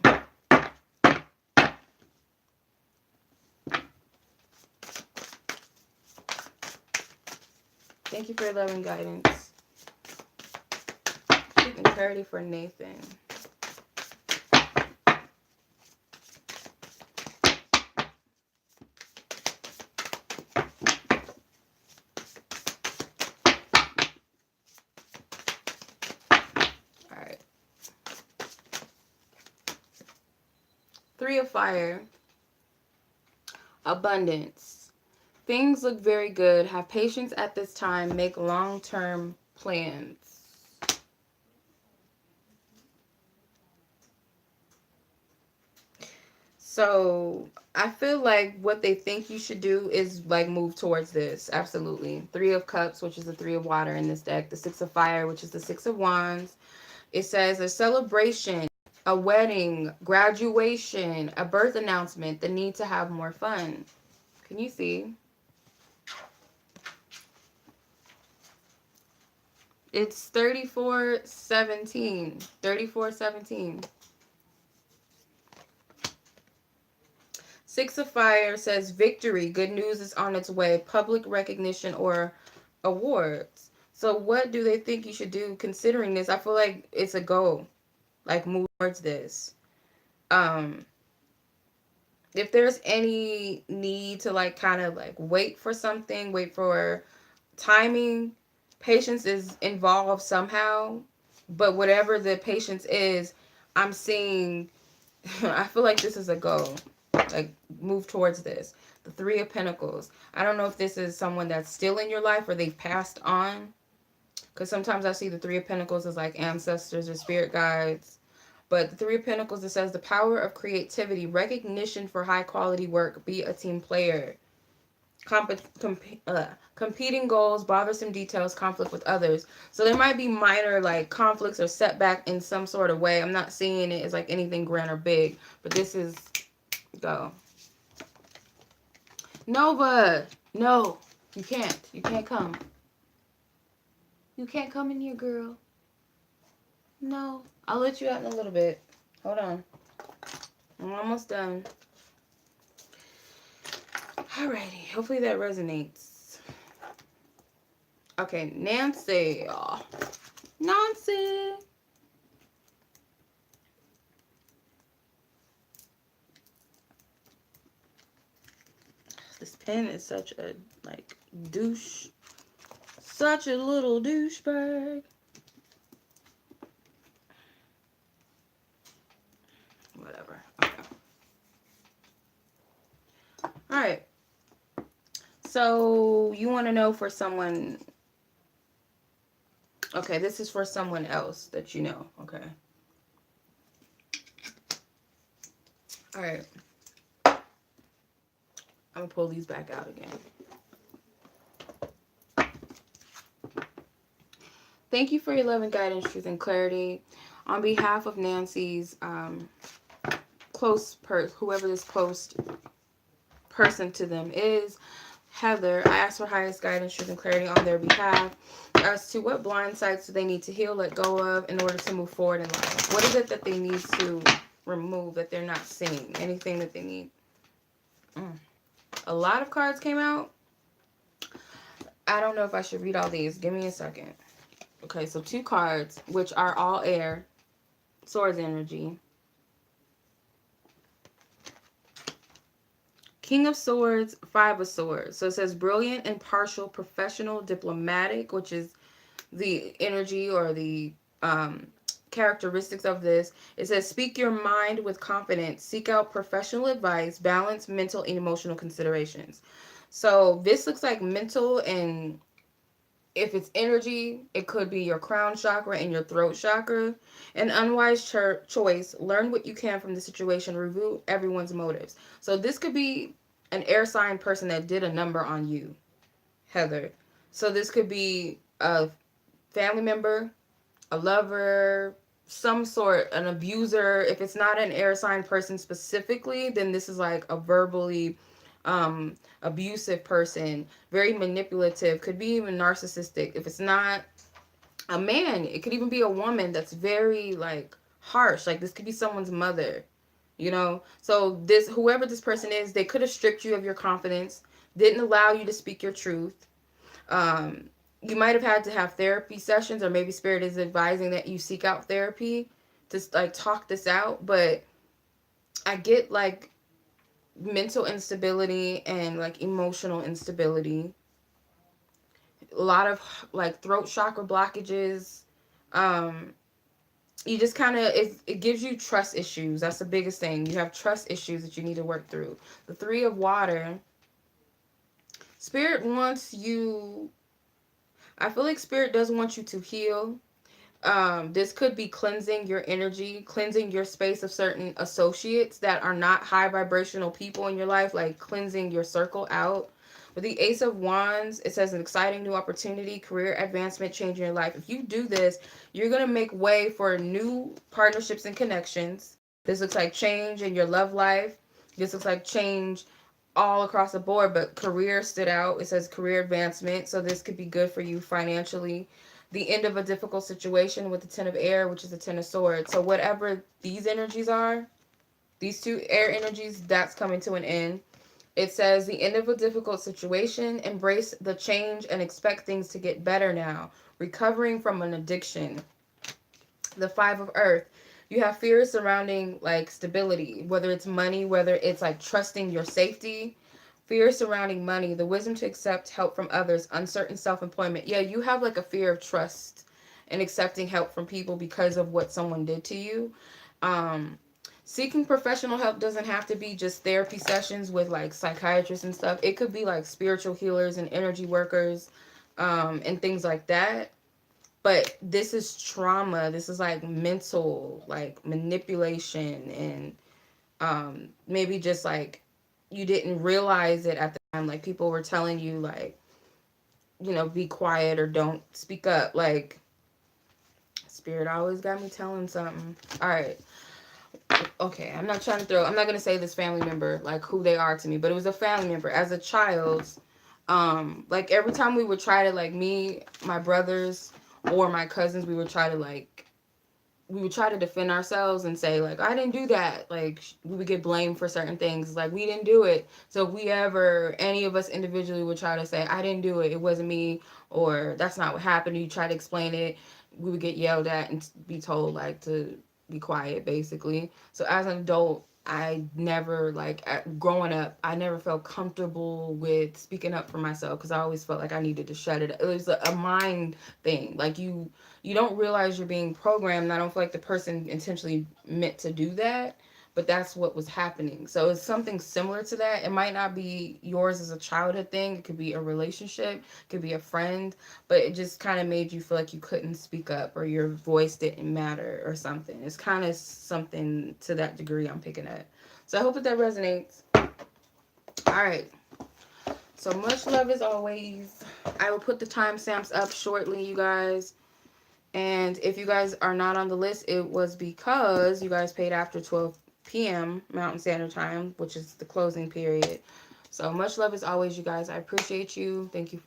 Thank you for your love and guidance. Truth and clarity for Nathan. Three of Fire. Abundance. Things look very good. Have patience at this time. Make long-term plans. So I feel like what they think you should do is like move towards this. Absolutely. Three of Cups, which is the Three of Water in this deck. The Six of Fire, which is the Six of Wands. It says a celebration, a wedding, graduation, a birth announcement, the need to have more fun. Can you see? It's 3417. 3417. Six of Fire says victory. Good news is on its way. Public recognition or awards. So what do they think you should do considering this? I feel like it's a goal. Like move towards this. If there's any need to like kind of like wait for something, wait for timing, patience is involved somehow. But whatever the patience is, I'm seeing I feel like this is a goal. Like move towards this. The Three of Pentacles. I don't know if this is someone that's still in your life or they've passed on. Because sometimes I see the Three of Pentacles as like ancestors or spirit guides. But the Three of Pentacles, it says the power of creativity, recognition for high quality work, be a team player. Competing goals, bothersome details, conflict with others. So there might be minor like conflicts or setback in some sort of way. I'm not seeing it as like anything grand or big, but this is go. Nova, no, you can't. You can't come. You can't come in here, girl. No, I'll let you out in a little bit. Hold on. I'm almost done. Alrighty, hopefully that resonates. Okay, Nancy. Oh, Nancy. This pen is such a, like, douche. Such a little douchebag. Whatever. Okay. Alright. So, you want to know for someone... Okay, this is for someone else that you know. Okay. Alright. I'm going to pull these back out again. Thank you for your love and guidance, truth, and clarity. On behalf of Nancy's whoever this close person to them is, Heather, I ask for highest guidance, truth, and clarity on their behalf as to what blind sites do they need to heal, let go of in order to move forward in life. What is it that they need to remove that they're not seeing? Anything that they need? A lot of cards came out. I don't know if I should read all these. Give me a second. Okay, so 2 cards, which are all air. Swords energy. King of Swords, Five of Swords. So it says brilliant, impartial, professional, diplomatic, which is the energy or the characteristics of this. It says speak your mind with confidence. Seek out professional advice. Balance mental and emotional considerations. So this looks like mental, and if it's energy, it could be your crown chakra and your throat chakra. An unwise choice. Learn what you can from the situation. Review everyone's motives. So this could be an air sign person that did a number on you, Heather. So this could be a family member, a lover, some sort, an abuser. If it's not an air sign person specifically, then this is like a verbally abusive person, very manipulative, could be even narcissistic. If it's not a man, it could even be a woman that's very like harsh. Like this could be someone's mother, you know. So this, whoever this person is, they could have stripped you of your confidence, didn't allow you to speak your truth. You might have had to have therapy sessions, or maybe spirit is advising that you seek out therapy to like talk this out. But I get like mental instability and like emotional instability, a lot of like throat chakra blockages, you just kind of, it gives you trust issues. That's the biggest thing. You have trust issues that you need to work through. The Three of Water, Spirit wants you, I feel like Spirit does want you to heal. This could be cleansing your energy, cleansing your space of certain associates that are not high vibrational people in your life, like cleansing your circle out. With the Ace of Wands, it says an exciting new opportunity, career advancement, changing your life. If you do this, you're going to make way for new partnerships and connections. This looks like change in your love life. This looks like change all across the board, but career stood out. It says career advancement, so this could be good for you financially. The end of a difficult situation with the Ten of Air, which is the Ten of Swords. So whatever these energies are, these two air energies, that's coming to an end. It says the end of a difficult situation, embrace the change and expect things to get better now. Recovering from an addiction. The Five of Earth. You have fears surrounding like stability, whether it's money, whether it's like trusting your safety. Fear surrounding money, the wisdom to accept help from others, uncertain self-employment. Yeah, you have like a fear of trust and accepting help from people because of what someone did to you. Um, Seeking professional help doesn't have to be just therapy sessions with like psychiatrists and stuff. It could be like spiritual healers and energy workers, and things like that. But this is trauma. This is like mental, like manipulation, and maybe just like you didn't realize it at the time. Like people were telling you, like, be quiet or don't speak up. Like, Spirit always got me telling something. All right. Okay. I'm not going to say this family member, like who they are to me, but it was a family member as a child. Like every time we would try to, like me, my brothers, or my cousins, we would try to defend ourselves and say like, I didn't do that. Like we would get blamed for certain things, like we didn't do it. So if we ever, any of us individually would try to say, I didn't do it, it wasn't me, or that's not what happened, you try to explain it, we would get yelled at and be told like to be quiet, basically. So as an adult, I never, like, growing up, I never felt comfortable with speaking up for myself because I always felt like I needed to shut it. It was a mind thing. Like you don't realize you're being programmed. And I don't feel like the person intentionally meant to do that, but that's what was happening. So it's something similar to that. It might not be yours as a childhood thing. It could be a relationship, it could be a friend, but it just kind of made you feel like you couldn't speak up or your voice didn't matter or something. It's kind of something to that degree I'm picking up. So I hope that resonates. All right. So much love as always. I will put the timestamps up shortly, you guys. And if you guys are not on the list, it was because you guys paid after 12 p.m. Mountain Standard Time, which is the closing period. So much love as always, you guys. I appreciate you. Thank you